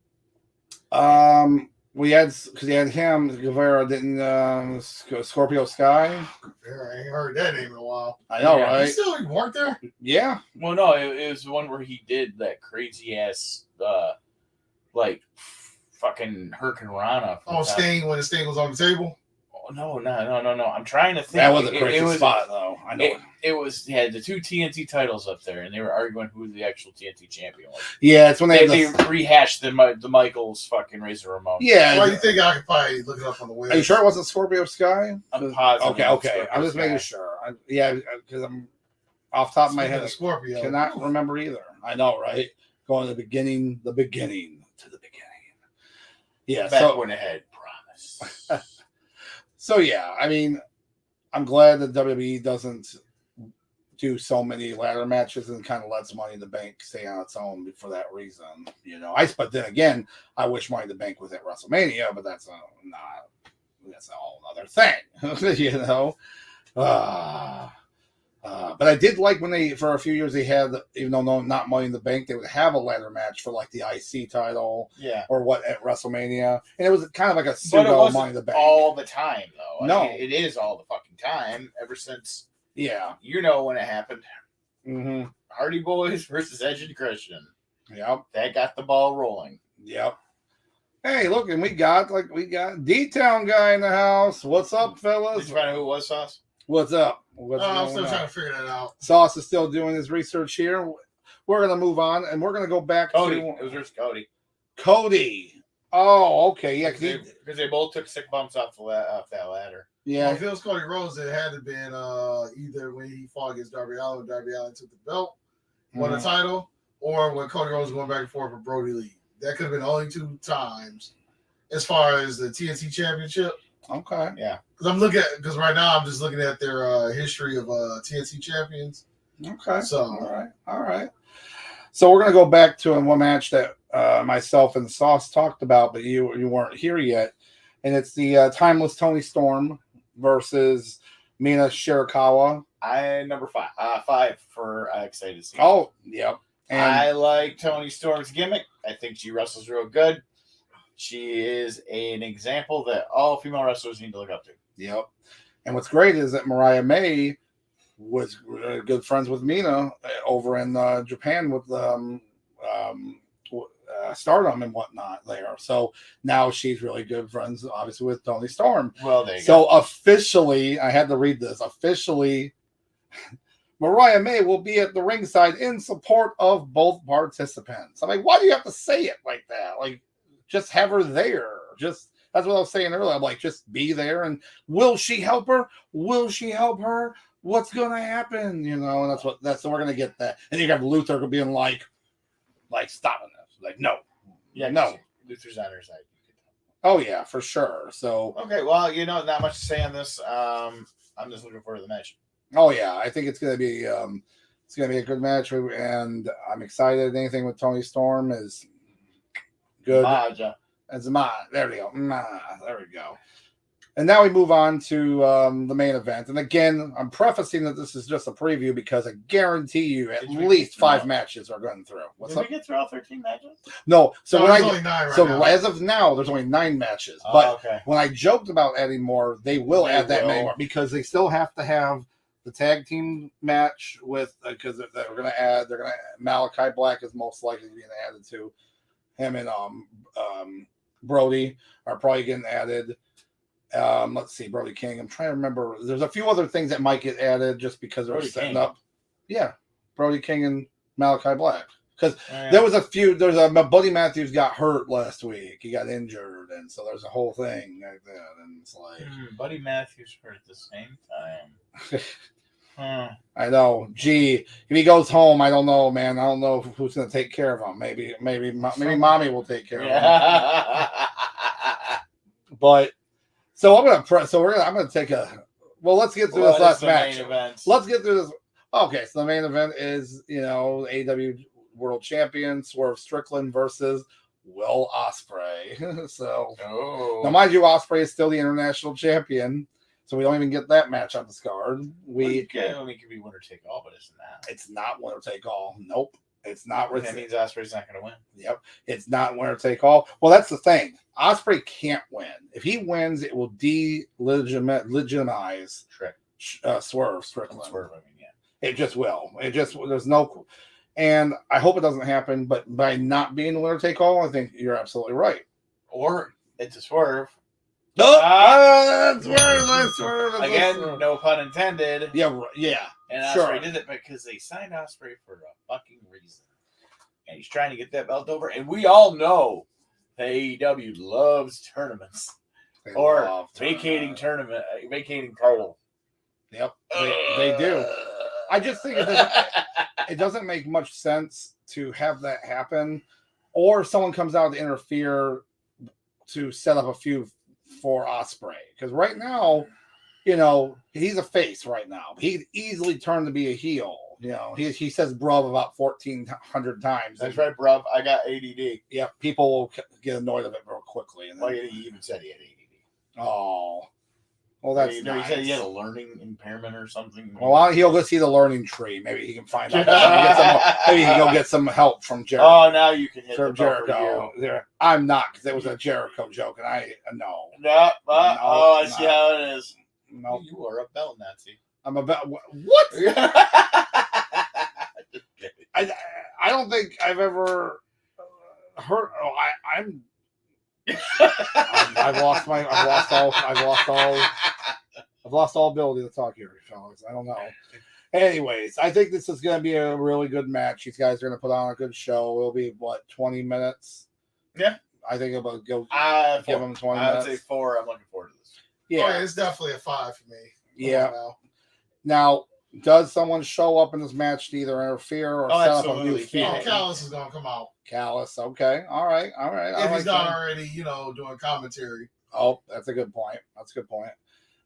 We had, because he had him, Guevara didn't, Scorpio Sky. I ain't heard that name in a while. I know, right? He still worked there? Yeah. Well, no, it was the one where he did that crazy ass, like, fucking Hurricane Rana. Oh, Sting, when the Sting was on the table? Oh, no. I'm trying to think. That was a crazy spot, though. I know. It was, he had the 2 TNT titles up there, and they were arguing who the actual TNT champion was. Yeah, it's when they rehashed the Michaels fucking Razor Ramon. Yeah. Well, you think I could probably look it up on the web? Are you sure it wasn't Scorpio Sky? I'm positive. Okay. I'm just making sure. Because I'm off the top of my head. Scorpio. Cannot remember either. I know, right? Going to the beginning to the beginning. Yeah. Back when it had promise. So, yeah, I mean, I'm glad that WWE doesn't do so many ladder matches and kind of lets Money in the Bank stay on its own for that reason. But then again, I wish Money in the Bank was at WrestleMania, but that's a whole other thing, But I did like when they, for a few years, they had, even though not Money in the Bank, they would have a ladder match for like the IC title, or what at WrestleMania, and it was kind of like a pseudo Money in the Bank all the time, though. No, I mean, it is all the fucking time ever since. Yeah, when it happened. Mm-hmm. Hardy Boys versus Edge and Christian. Yep, that got the ball rolling. Yep. Hey, look, and we got D-Town guy in the house. What's up, fellas? Did you find out who it was, Sauce? What's up? I'm still trying to figure that out. Sauce is still doing his research here. We're going to move on, and we're going to go back Cody. to... It was versus Cody. Cody. Oh, okay. Yeah, because they both took 6 bumps off that ladder. Yeah. Well, if it was Cody Rhodes, it had to have been either when he fought against Darby Allin, when Darby Allin took the belt, won the title, or when Cody Rhodes was going back and forth with Brody Lee. That could have been the only 2 times as far as the TNT Championship. Okay. Yeah. Because right now I'm just looking at their history of TNT champions. Okay. So all right. So we're gonna go back to one match that myself and Sauce talked about, but you weren't here yet, and it's the Timeless Toni Storm versus Mina Shirakawa. Number 5. 5 for excited to see. Oh, yep. And I like Toni Storm's gimmick. I think she wrestles real good. She is an example that all female wrestlers need to look up to. Yep. And what's great is that Mariah May was good friends with Mina over in Japan with Stardom and whatnot there. So now she's really good friends, obviously, with Toni Storm. Well, there you go. So officially, I had to read this. Officially, Mariah May will be at the ringside in support of both participants. I'm like, why do you have to say it like that? Like, just have her there. Just that's what I was saying earlier. I'm like, just be there. And will she help her? Will she help her? What's gonna happen? And that's we're gonna get that. And you have Luther being like stopping this. Like, no. Yeah, no. Luther's on her side. Oh yeah, for sure. So okay, well, not much to say on this. I'm just looking forward to the match. Oh yeah, I think it's gonna be a good match, and I'm excited. Anything with Toni Storm is good. There we go. There we go. And now we move on to the main event. And again, I'm prefacing that this is just a preview because I guarantee you at least 5 matches are going through. Did we get through all 13 matches? No. So there's only 9 right now. As of now, there's only 9 matches. But when I joked about adding more, they will add that many more because they still have to have the tag team match with because they're going to add. Malachi Black is most likely being added to him, and Brody are probably getting added. Let's see, Brody King. I'm trying to remember. There's a few other things that might get added just because they're setting up. Yeah, Brody King and Malachi Black. Because there was a few. Buddy Matthews got hurt last week. He got injured, and so there's a whole thing like that. And it's like Buddy Matthews hurt at the same time. I know. Gee, if he goes home, I don't know, man. I don't know who's going to take care of him. Maybe mommy will take care of him. But so I'm gonna take a. Well, let's get through this last match. Let's get through this. Okay, so the main event is, AEW World Champion Swerve Strickland versus Will Ospreay. So, now mind you, Ospreay is still the international champion, so we don't even get that match on this card. It could be winner take all, but it's not. It's not winner take all. Nope. It's not. That means Ospreay's not going to win. Yep. It's not winner take all. Well, that's the thing. Ospreay can't win. If he wins, it will legitimize Swerve Strickland. Swerve, I mean, yeah. It just will. There's no. And I hope it doesn't happen, but by not being the winner take all, I think you're absolutely right. Or it's a Swerve. Swerve. Again, no pun intended. Yeah. And Ospreay did it because they signed Ospreay for a fucking reason. And he's trying to get that belt over. And we all know that AEW loves tournaments. Vacating title. Yep, they do. I just think it doesn't make much sense to have that happen, or if someone comes out to interfere to set up a feud for Ospreay. Because right now, he's a face right now. He could easily turn to be a heel. He says "bruv" about 1,400 times. That's right, bruv. I got ADD. Yeah, people will get annoyed of it real quickly. And then, he even said he had ADD. Oh, well, that's nice. He said he had a learning impairment or something. Well, he'll go see the learning tree. Maybe he can find out. Maybe he can go get some help from Jericho. Oh, now you can hit the Jericho. I'm not, because it was a Jericho joke, and I no. No. I see how it is. No, you are a belt Nazi. I'm a belt. What? I don't think I've ever heard. Oh, I've lost all ability to talk here, fellas. I don't know. Anyways, I think this is going to be a really good match. These guys are going to put on a good show. It'll be 20 minutes. Yeah, I think it'll go. Give them 20 minutes. I'd say 4. I'm looking forward to this. Yeah, it's definitely a 5 for me. Yeah. Now, does someone show up in this match to either interfere or set up a new feud? Callis is going to come out. Callis, okay. All right. If he's not already, doing commentary. Oh, that's a good point.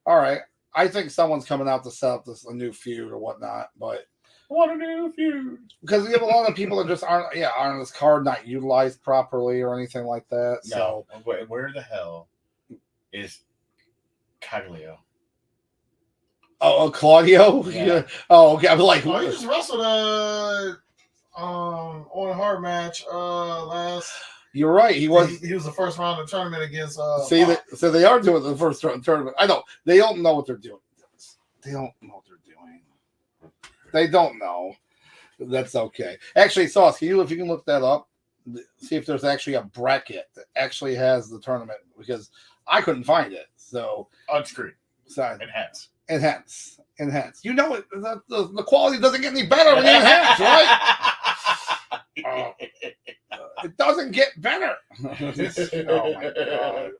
All right. I think someone's coming out to set up a new feud or whatnot, but what a new feud. Because we have a lot of people that just aren't on this card, not utilized properly or anything like that. No. So where the hell is Caglio? Oh, Claudio? Yeah. Oh, okay. I'm like, he just wrestled on a hard match last. You're right. He was the first round of the tournament against. So they are doing the first round tournament. I know they don't know what they're doing. They don't know. That's okay. Actually, Sauce, if you can look that up, see if there's actually a bracket that actually has the tournament, because I couldn't find it. So on screen. Enhance. The quality doesn't get any better when you enhance, right? It doesn't get better. Oh my god!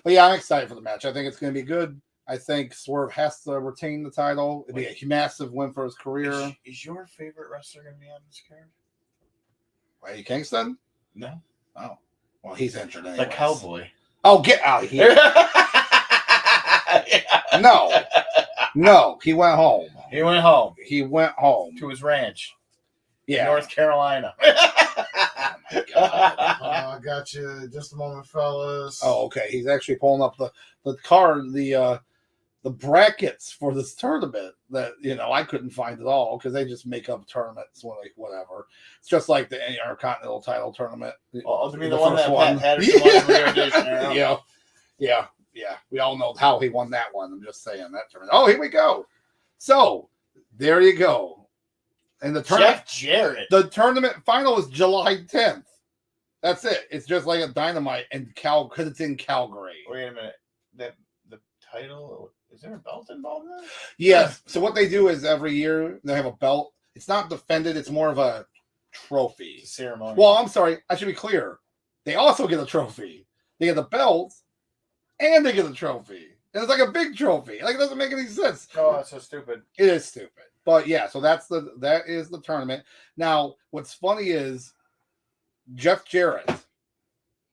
But yeah, I'm excited for the match. I think it's going to be good. I think Swerve has to retain the title. It'd be a massive win for his career. Is your favorite wrestler going to be on this card? Eddie Kingston? No. Oh, well, he's injured anyways. The Cowboy. Oh, get out of here! No, he went home. He went home To his ranch. Yeah. North Carolina. Oh my god. I got you. Just a moment, fellas. Oh, okay. He's actually pulling up the card, the brackets for this tournament that I couldn't find at all, because they just make up tournaments whatever. It's just like the Intercontinental title tournament. Oh, to be the one that Pat Patterson won in Rio de Janeiro. Yeah. We all know how he won that one. I'm just saying that tournament. Oh, here we go. So there you go. And the tournament, Jeff Jarrett. The tournament final is July 10th. That's it. It's just like a Dynamite because it's in Calgary. Wait a minute. The title, is there a belt involved in that? Yes. So what they do is every year they have a belt. It's not defended. It's more of a trophy. It's a ceremony. Well, I'm sorry. I should be clear. They also get a trophy. They get the belt and they get the trophy. And it's like a big trophy. It doesn't make any sense. Oh, that's so stupid. It is stupid. But yeah, so that is the tournament. Now, what's funny is Jeff Jarrett.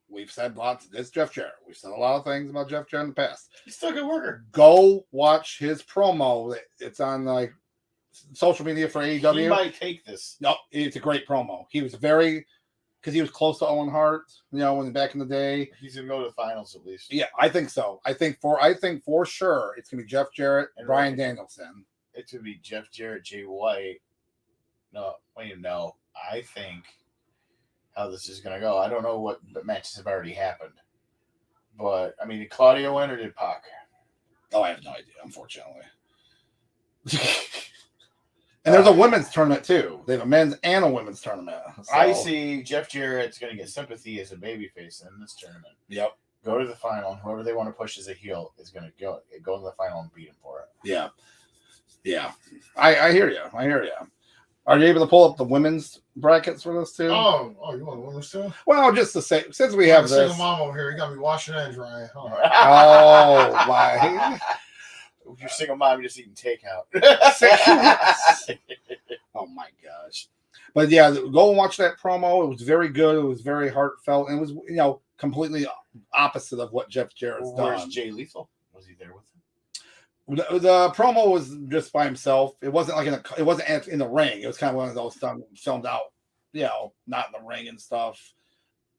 We've said lots. This Jeff Jarrett. We've said a lot of things about Jeff Jarrett in the past. He's still a good worker. Go watch his promo. It's on social media for AEW. He might take this. No, it's a great promo. He was because he was close to Owen Hart, when back in the day. He's gonna go to the finals at least. Yeah, I think so. I think for sure it's gonna be Jeff Jarrett and Bryan Danielson. It's gonna be Jeff Jarrett, Jay White. No, I think how this is gonna go. I don't know what matches have already happened, but I mean, did Claudio win or did Pac? Oh, I have no idea, unfortunately. And there's a women's tournament too. They have a men's and a women's tournament. So. I see Jeff Jarrett's going to get sympathy as a babyface in this tournament. Yep. Go to the final, and whoever they want to push as a heel is going to go to the final and beat him for it. Yeah. Yeah. I hear you. Are you able to pull up the women's brackets for this too? Oh, you want the women's too? Well, just to say, since we have this. Single mom over here, you got to be washing and drying. Oh, my. If you're single mom, you're just eating takeout. Oh my gosh. But yeah, go and watch that promo. It was very good. It was very heartfelt. And it was, completely opposite of what Jeff Jarrett's done. Where's Jay Lethal? Was he there with him? The promo was just by himself. It wasn't like it wasn't in the ring. It was kind of one of those filmed out, not in the ring and stuff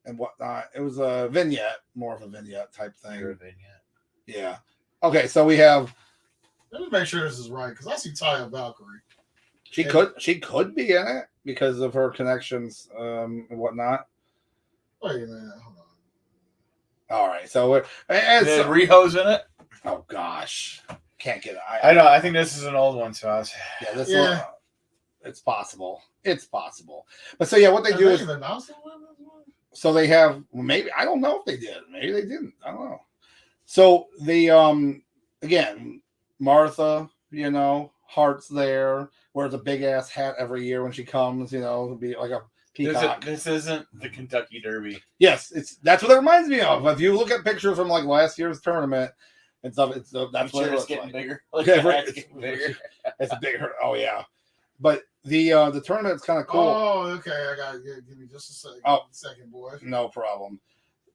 and whatnot. It was a vignette, more of a vignette type thing. A vignette. Yeah. Okay, so we have. Let me make sure this is right because I see Taya Valkyrie. She could be in it because of her connections and whatnot. Wait a minute, hold on. All right, so we're Riho's in it. Oh gosh, can't get it. I know. I think this is an old one, so yeah, it's possible. It's possible. But so what they do is so they have maybe I don't know if they did. Maybe they didn't. I don't know. So they again. Martha, Hart's there, wears a big ass hat every year when she comes, it'll be like a peacock. This isn't the Kentucky Derby. Yes, that's what it reminds me of. If you look at pictures from like last year's tournament and stuff, that's what it looks getting like. Bigger. It's getting bigger. It's bigger. Oh yeah, but the tournament's kind of cool. Oh, okay. I got to give me just a second. Second, boy. No problem.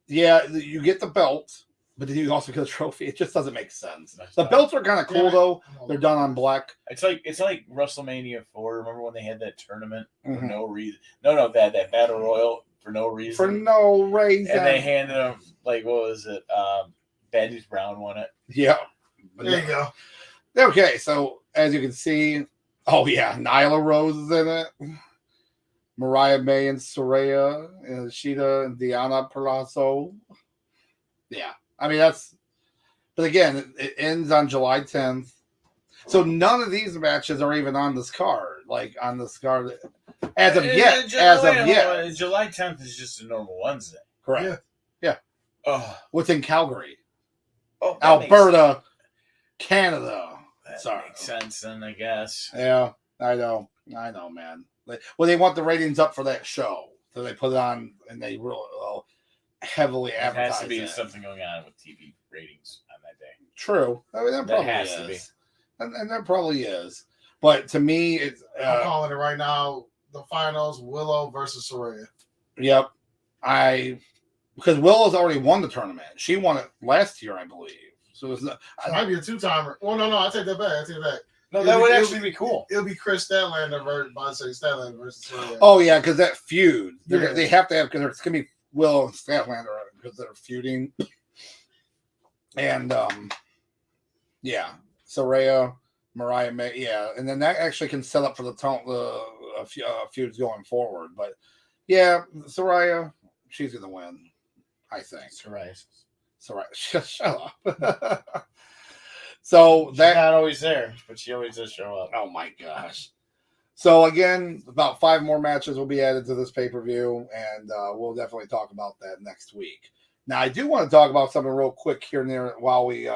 Yeah, you get the belt. But then you also get a trophy. It just doesn't make sense. The belts are kind of cool though. They're done on black. It's like WrestleMania 4. Remember when they had that tournament for no reason? No, that battle royal for no reason. For no reason. And they handed them what was it? Bad News Brown won it. Yeah. There you go. Okay, so as you can see, Nyla Rose is in it. Mariah May and Saraya and Shida and Deonna Purrazzo. Yeah. I mean, but again, it ends on July 10th. So none of these matches are even on this card. As of yet. July 10th is just a normal Wednesday. Correct. Yeah. What's in Calgary? Oh, Alberta, Canada. That makes sense then, I guess. Yeah, I know, man. They want the ratings up for that show. So they put it on and they really heavily advertise. There has to be something going on with TV ratings on that day. True. I mean, that has to be. And there probably is. But to me, it's... I'm calling it right now. The finals, Willow versus Saraya. Yep. Because Willow's already won the tournament. She won it last year, I believe. So it's not... It might be a two-timer. Well, no, I take that back. No, that would actually be cool. It'll be Chris Statlander versus Saraya. Oh, yeah, because that feud. They have to have... Because it's going to be Willow and Statlander because they're feuding. And, Saraya, Mariah May, and then that actually can set up for the feuds going forward. But, Saraya, she's going to win, I think. Saraya. Shut up. So she's not always there, but she always does show up. Oh, my gosh. So, again, about 5 more matches will be added to this pay-per-view, and we'll definitely talk about that next week. Now, I do want to talk about something real quick here and there while we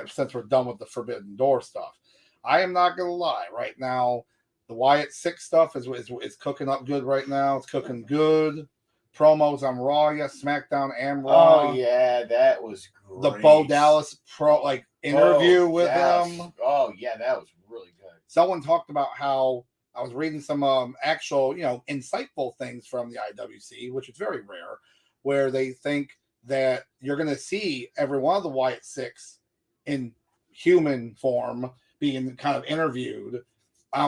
since we're done with the Forbidden Door stuff. I am not going to lie. Right now, the Wyatt 6 stuff is cooking up good right now. It's cooking good. Promos on Raw, SmackDown, and Raw. Oh, yeah, that was great. The Bo Dallas interview with him. Oh, yeah, that was really good. Someone talked about how I was reading some actual, insightful things from the IWC, which is very rare, where they think that you're going to see every one of the Wyatt 6 in human form being kind of interviewed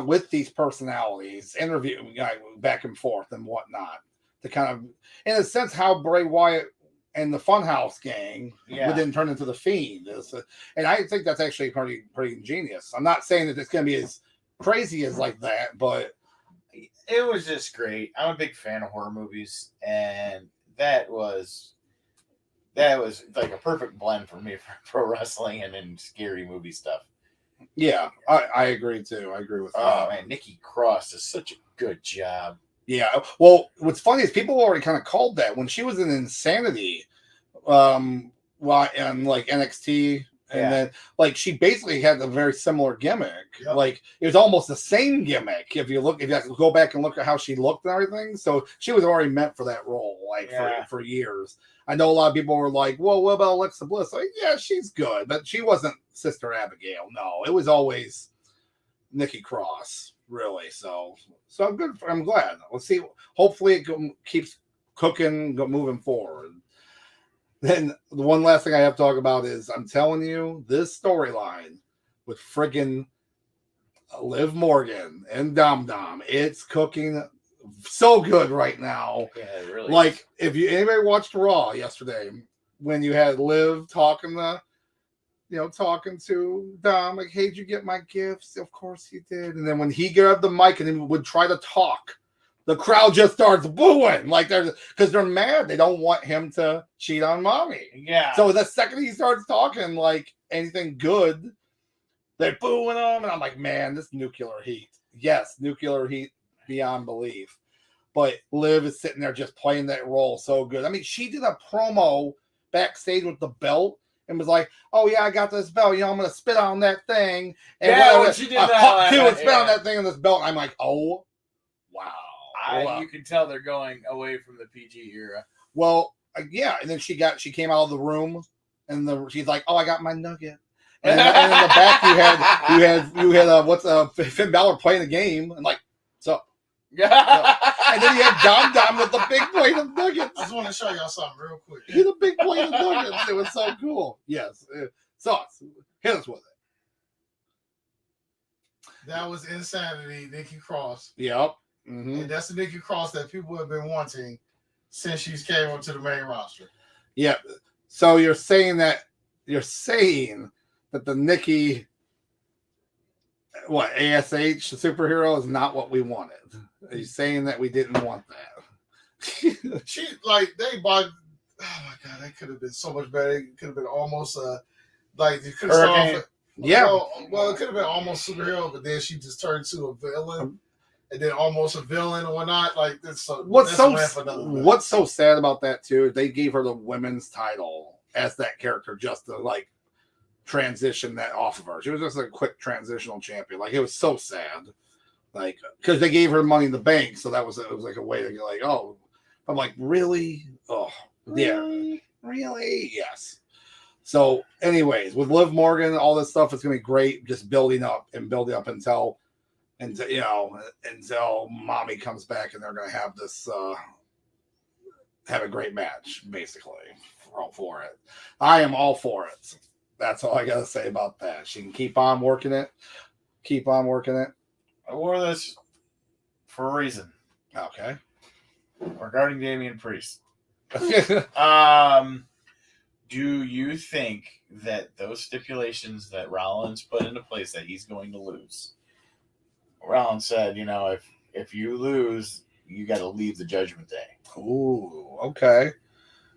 with these personalities, interviewing back and forth and whatnot, to kind of, in a sense, how Bray Wyatt and the Funhouse gang would then turn into the Fiend. And I think that's actually pretty ingenious. I'm not saying that it's going to be as crazy as like that, but it was just great. I'm a big fan of horror movies, and that was like a perfect blend for me for pro wrestling and scary movie stuff. Yeah, I agree too. I agree with that. Oh man, Nikki Cross does such a good job. Yeah. Well, what's funny is people already kind of called that when she was in Insanity, and like NXT, and then like she basically had a very similar gimmick. Yep. Like it was almost the same gimmick if you go back and look at how she looked and everything. So she was already meant for that role, like for years. I know a lot of people were like, "Well, what about Alexa Bliss?" Like, yeah, she's good, but she wasn't Sister Abigail. No, it was always Nikki Cross, really. So I'm good. I'm glad. Let's see. Hopefully, it keeps cooking, moving forward. Then the one last thing I have to talk about is I'm telling you, this storyline with friggin' Liv Morgan and Dom Dom, it's cooking so good right now. Yeah, it really like is. If anybody watched Raw yesterday, when you had Liv talking to Dom, like, "Hey, did you get my gifts?" Of course he did. And then when he grabbed the mic and he would try to talk, the crowd just starts booing, like because they're mad. They don't want him to cheat on mommy. Yeah. So the second he starts talking like anything good, they're booing him, and I'm like, man, this nuclear heat. Yes, nuclear heat beyond belief. But Liv is sitting there just playing that role so good. I mean, she did a promo backstage with the belt and was like, "Oh yeah, I got this belt. I'm gonna spit on that thing." And when she did that, spit on that thing on this belt. I'm like, oh wow. You can tell they're going away from the PG era. Well, yeah, and then she came out of the room, and she's like, "Oh, I got my nugget." And in the back, you had Finn Balor playing the game, and like, so. And then you had Dom with the big plate of nuggets. I just want to show y'all something real quick. He had a big plate of nuggets. It was so cool. Yes. Sauce. Hit us with it. That was Insanity, Nikki Cross. Yep. Mm-hmm. And that's the Nikki Cross that people have been wanting since she's came up to the main roster. Yeah. So you're saying that the Nikki, ASH, the superhero, is not what we wanted. Are you saying that we didn't want that? They bought. Oh my god, that could have been so much better. It could have been almost it could have started off. Well, it could have been almost superhero, but then she just turned to a villain, and then almost a villain and whatnot. Like this. What's so sad about that too? They gave her the women's title as that character just to like transition that off of her. She was just a quick transitional champion. Like, it was so sad. Like, because they gave her Money in the Bank, so it was like a way to get like, oh, I'm like, really? Oh, yeah, really? Yes. So, anyways, with Liv Morgan, all this stuff is gonna be great. Just building up until mommy comes back, and they're gonna have this have a great match. Basically, we're all for it. I am all for it. That's all I gotta say about that. She can keep on working it. I wore this for a reason. Okay. Regarding Damian Priest. Do you think that those stipulations that Rollins put into place that he's going to lose? Rollins said, if you lose, you got to leave the Judgment Day. Ooh, okay.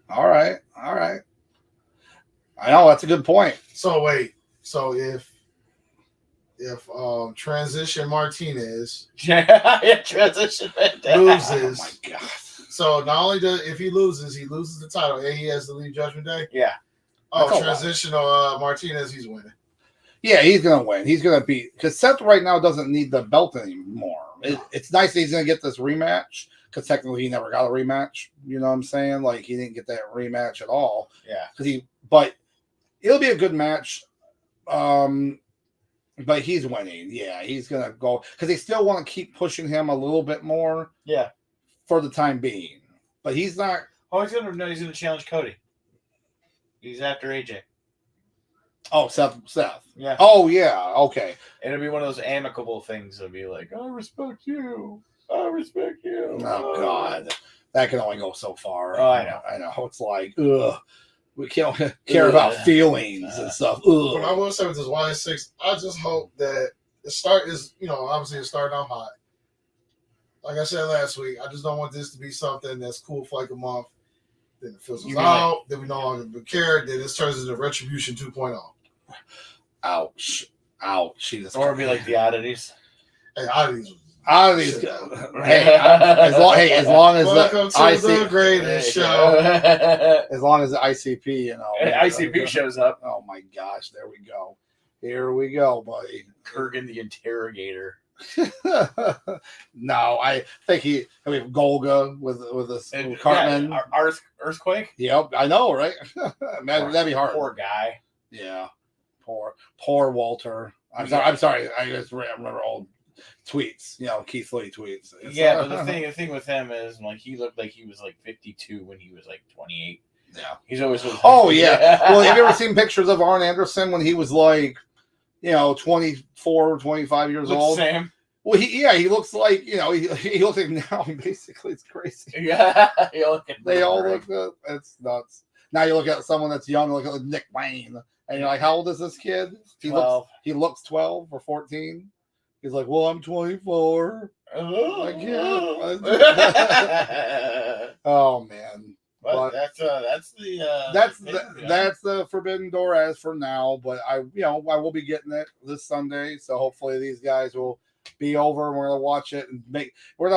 All right. I know, that's a good point. So wait. So if Transition Martinez Transition loses, oh my god. So not only if he loses the title, and he has to leave Judgment Day. Yeah. Oh, Transitional Martinez, he's winning. Yeah, he's gonna win. He's gonna beat, because Seth right now doesn't need the belt anymore. It's nice that he's gonna get this rematch, because technically he never got a rematch. You know what I'm saying? Like, he didn't get that rematch at all. Yeah. But it'll be a good match. But he's winning. Yeah, he's gonna go, because they still want to keep pushing him a little bit more. Yeah. For the time being, but he's not. Oh, he's gonna challenge Cody. He's after AJ. Oh, Seth. Yeah. Oh, yeah. Okay. It'll be one of those amicable things. It'll be like, I respect you. I respect you. Oh, God. That can only go so far. Oh, I know. It's like, ugh. We can't care about feelings and stuff. Ugh. But I will say with this Y6, I just hope that the start is, obviously it's starting out hot. Like I said last week, I just don't want this to be something that's cool for like a month. Then it fizzles out. Then we no longer care. Then this turns into Retribution 2.0. Ouch. Jesus or be like the Oddities. Hey, Oddities. Hey, as long as welcome to the greatest show. As long as the ICP, ICP shows up. Oh my gosh, there we go. Here we go, buddy. Kurgan the Interrogator. No, I think Golga with this Cartman. Yeah, Earthquake. Yep, I know, right? That'd be hard. Poor guy. Yeah, poor Walter. I'm sorry. I just remember old tweets. Keith Lee tweets. But the thing with him is like he looked like he was like 52 when he was like 28. Yeah, he's always. Oh yeah. Well, have you ever seen pictures of Arn Anderson when he was like, 24, 25 years old? Same. Well, he looks like, he looks like now, basically. It's crazy. Yeah. They all look good. It's nuts. Now you look at someone that's young, look at Nick Wayne, and you're like, how old is this kid? He looks 12 or 14. He's like, well, I'm 24. I can't. Oh, man. But that's the Forbidden Door as for now. But I will be getting it this Sunday, so hopefully these guys will be over and we're gonna watch it and we're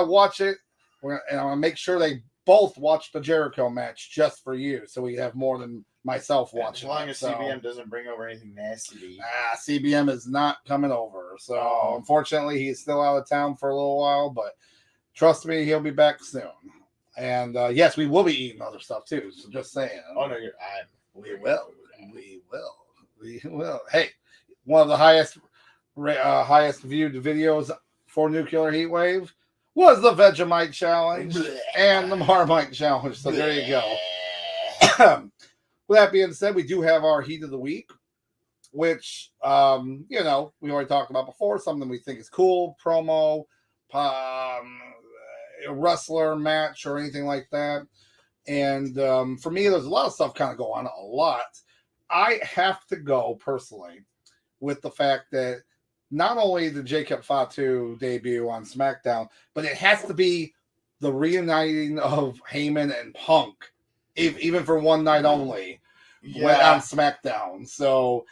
gonna make sure they both watch the Jericho match just for you, so we have more than myself watching. As long as CBM doesn't bring over anything nasty. CBM is not coming over, so unfortunately he's still out of town for a little while, but trust me, he'll be back soon. And yes, we will be eating other stuff too. So just saying. Oh no, we will. Hey, one of the highest viewed videos for Nuclear Heatwave was the Vegemite Challenge and the Marmite Challenge. So there you go. With that being said, we do have our Heat of the Week, which we already talked about before. Something we think is cool, promo, a wrestler match or anything like that. And for me, there's a lot of stuff kind of go on. A lot. I have to go personally with the fact that not only did Jacob Fatu debut on SmackDown, but it has to be the reuniting of Heyman and Punk, even for one night only, on SmackDown. So,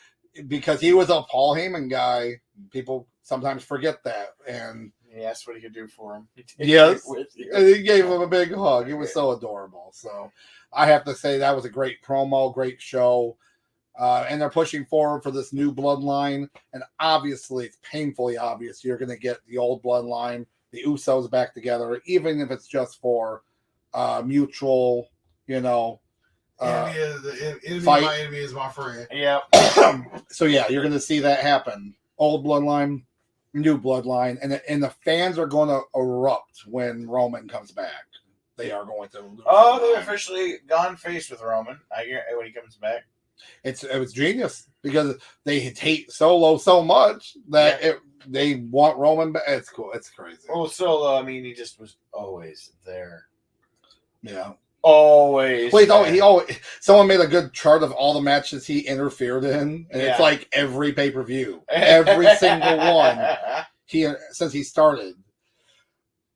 because he was a Paul Heyman guy, people sometimes forget that. And he asked what he could do for him. Yes, and he gave him a big hug. It was so adorable. So, I have to say that was a great promo, great show. And they're pushing forward for this new bloodline. And obviously, it's painfully obvious you're going to get the old bloodline, the Usos back together, even if it's just for mutual, enemy fight. My enemy is my friend. Yeah. So, yeah, you're going to see that happen. Old bloodline, new bloodline. And the fans are going to erupt when Roman comes back. They are going to lose. They're officially gone face with Roman. I hear when he comes back. It was genius because they hate Solo so much that they want Roman back. It's cool. It's crazy. Well, Solo, I mean, he just was always there. Yeah. Always. Wait, someone made a good chart of all the matches he interfered in, and it's like every pay-per-view. Every single one. Since he started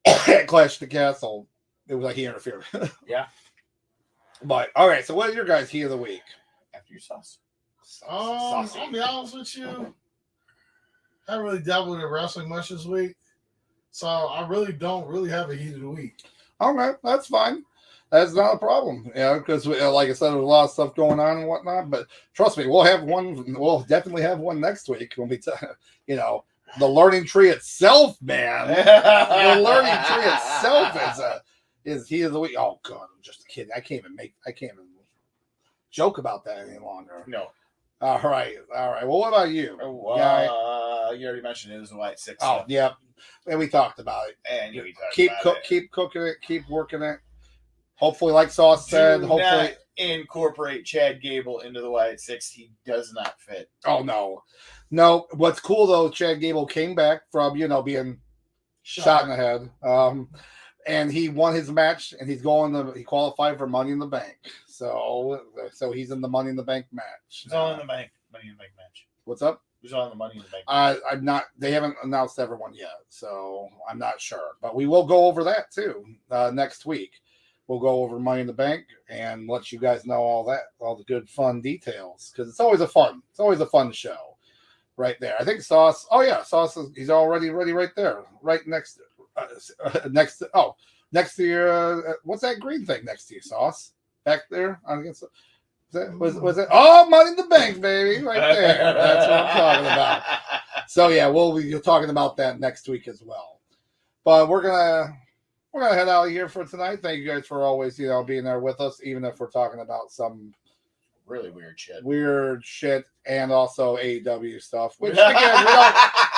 at Clash of the Castle, it was like he interfered. Yeah. But, all right, so what is your guys' Heat of the Week? After your sauce. I'll be honest with you. I haven't really dabbled in wrestling much this week. So I really don't have a Heat of the Week. Okay, that's fine. That's not a problem. Because like I said, there's a lot of stuff going on and whatnot. But trust me, we'll have one. We'll definitely have one next week when we, the learning tree itself, man. The learning tree itself is Heat of the Week. Oh God, I'm just kidding. I can't even joke about that any longer. No. All right. Well, what about you? You already mentioned it was a White 6. Oh, yeah. And we talked about it. And keep cooking it, keep working it. Hopefully, like Sauce said, Do hopefully not incorporate Chad Gable into the Wyatt Six. He does not fit. Oh no. What's cool though? Chad Gable came back from being shot in the head, and he won his match, and he qualified for Money in the Bank. So he's in the Money in the Bank match. Who's all in the Money in the Bank match? What's up? Who's all in the Money in the Bank? I'm not. They haven't announced everyone yet, so I'm not sure. But we will go over that too next week. We'll go over Money in the Bank and let you guys know all the good fun details, because it's always a fun show, right there. I think Sauce. Oh yeah, Sauce he's already ready right there, right next to your what's that green thing next to you, Sauce? Back there, I guess. Was it? Oh, Money in the Bank, baby, right there. That's what I'm talking about. So yeah, we'll be talking about that next week as well. But we're gonna head out of here for tonight. Thank you guys for always being there with us, even if we're talking about some really weird shit, and also AEW stuff, which again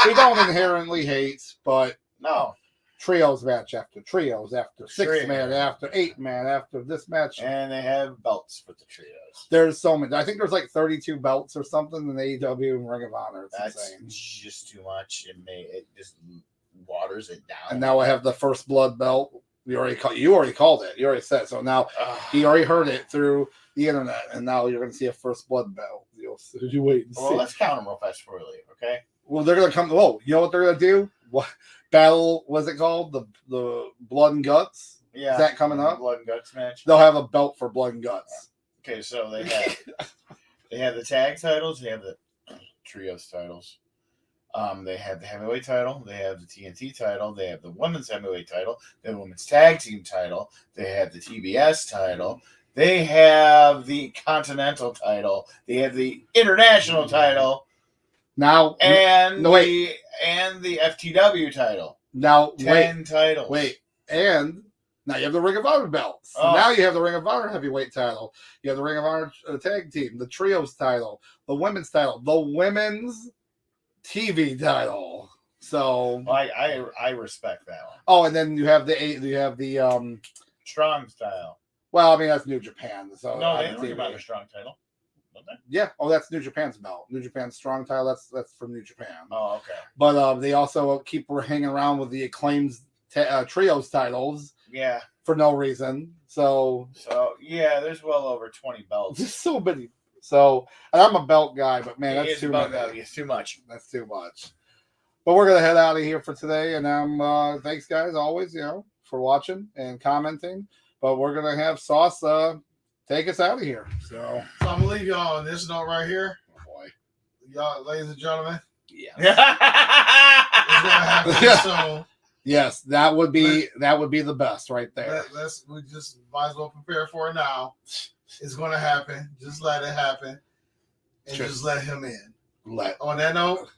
we don't inherently hate, but no. Trios after 6-man, after 8-man, after this match. And they have belts for the trios. There's so many. I think there's like 32 belts or something in AEW and Ring of Honor. It's insane. Just too much. It just waters it down. And now I have the First Blood belt. You already called it. You already said it. So now he already heard it through the internet, and now you're going to see a First Blood belt. You wait and see. Well, let's count them real fast for you, okay? Well, they're going to come. Oh, you know what they're going to do? What battle was it called? The Blood and Guts. Yeah, is that coming up? Blood and Guts match. They'll have a belt for Blood and Guts. Okay, so they have the tag titles. They have the trios titles. They have the heavyweight title. They have the TNT title. They have the women's heavyweight title. They have the women's tag team title. They have the TBS title. They have the continental title. They have the international title. Now and the FTW title. Now 10 titles. Wait, and now you have the Ring of Honor belts. So now you have the Ring of Honor heavyweight title. You have the Ring of Honor tag team, the trios title, the women's title, the women's TV title. So I respect that one. Oh, and then you have the strong style. Well, I mean that's New Japan. So no, they don't about the strong title. Yeah. Oh, that's New Japan's belt. New Japan's strong title. That's from New Japan. Oh, okay. But they also keep hanging around with the Acclaimed trios titles. Yeah. For no reason. So yeah, there's well over 20 belts. There's so many. So, and I'm a belt guy, but man, that's too much. It's too much. That's too much. But we're gonna head out of here for today, and thanks guys always, for watching and commenting. But we're gonna have Sauce take us out of here. So I'm gonna leave y'all on this note right here. Oh boy. Y'all, ladies and gentlemen. Yeah. It's gonna happen soon. Yes, that would be the best right there. We just might as well prepare for it now. It's gonna happen. Just let it happen. And just let him in. On that note,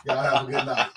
y'all have a good night.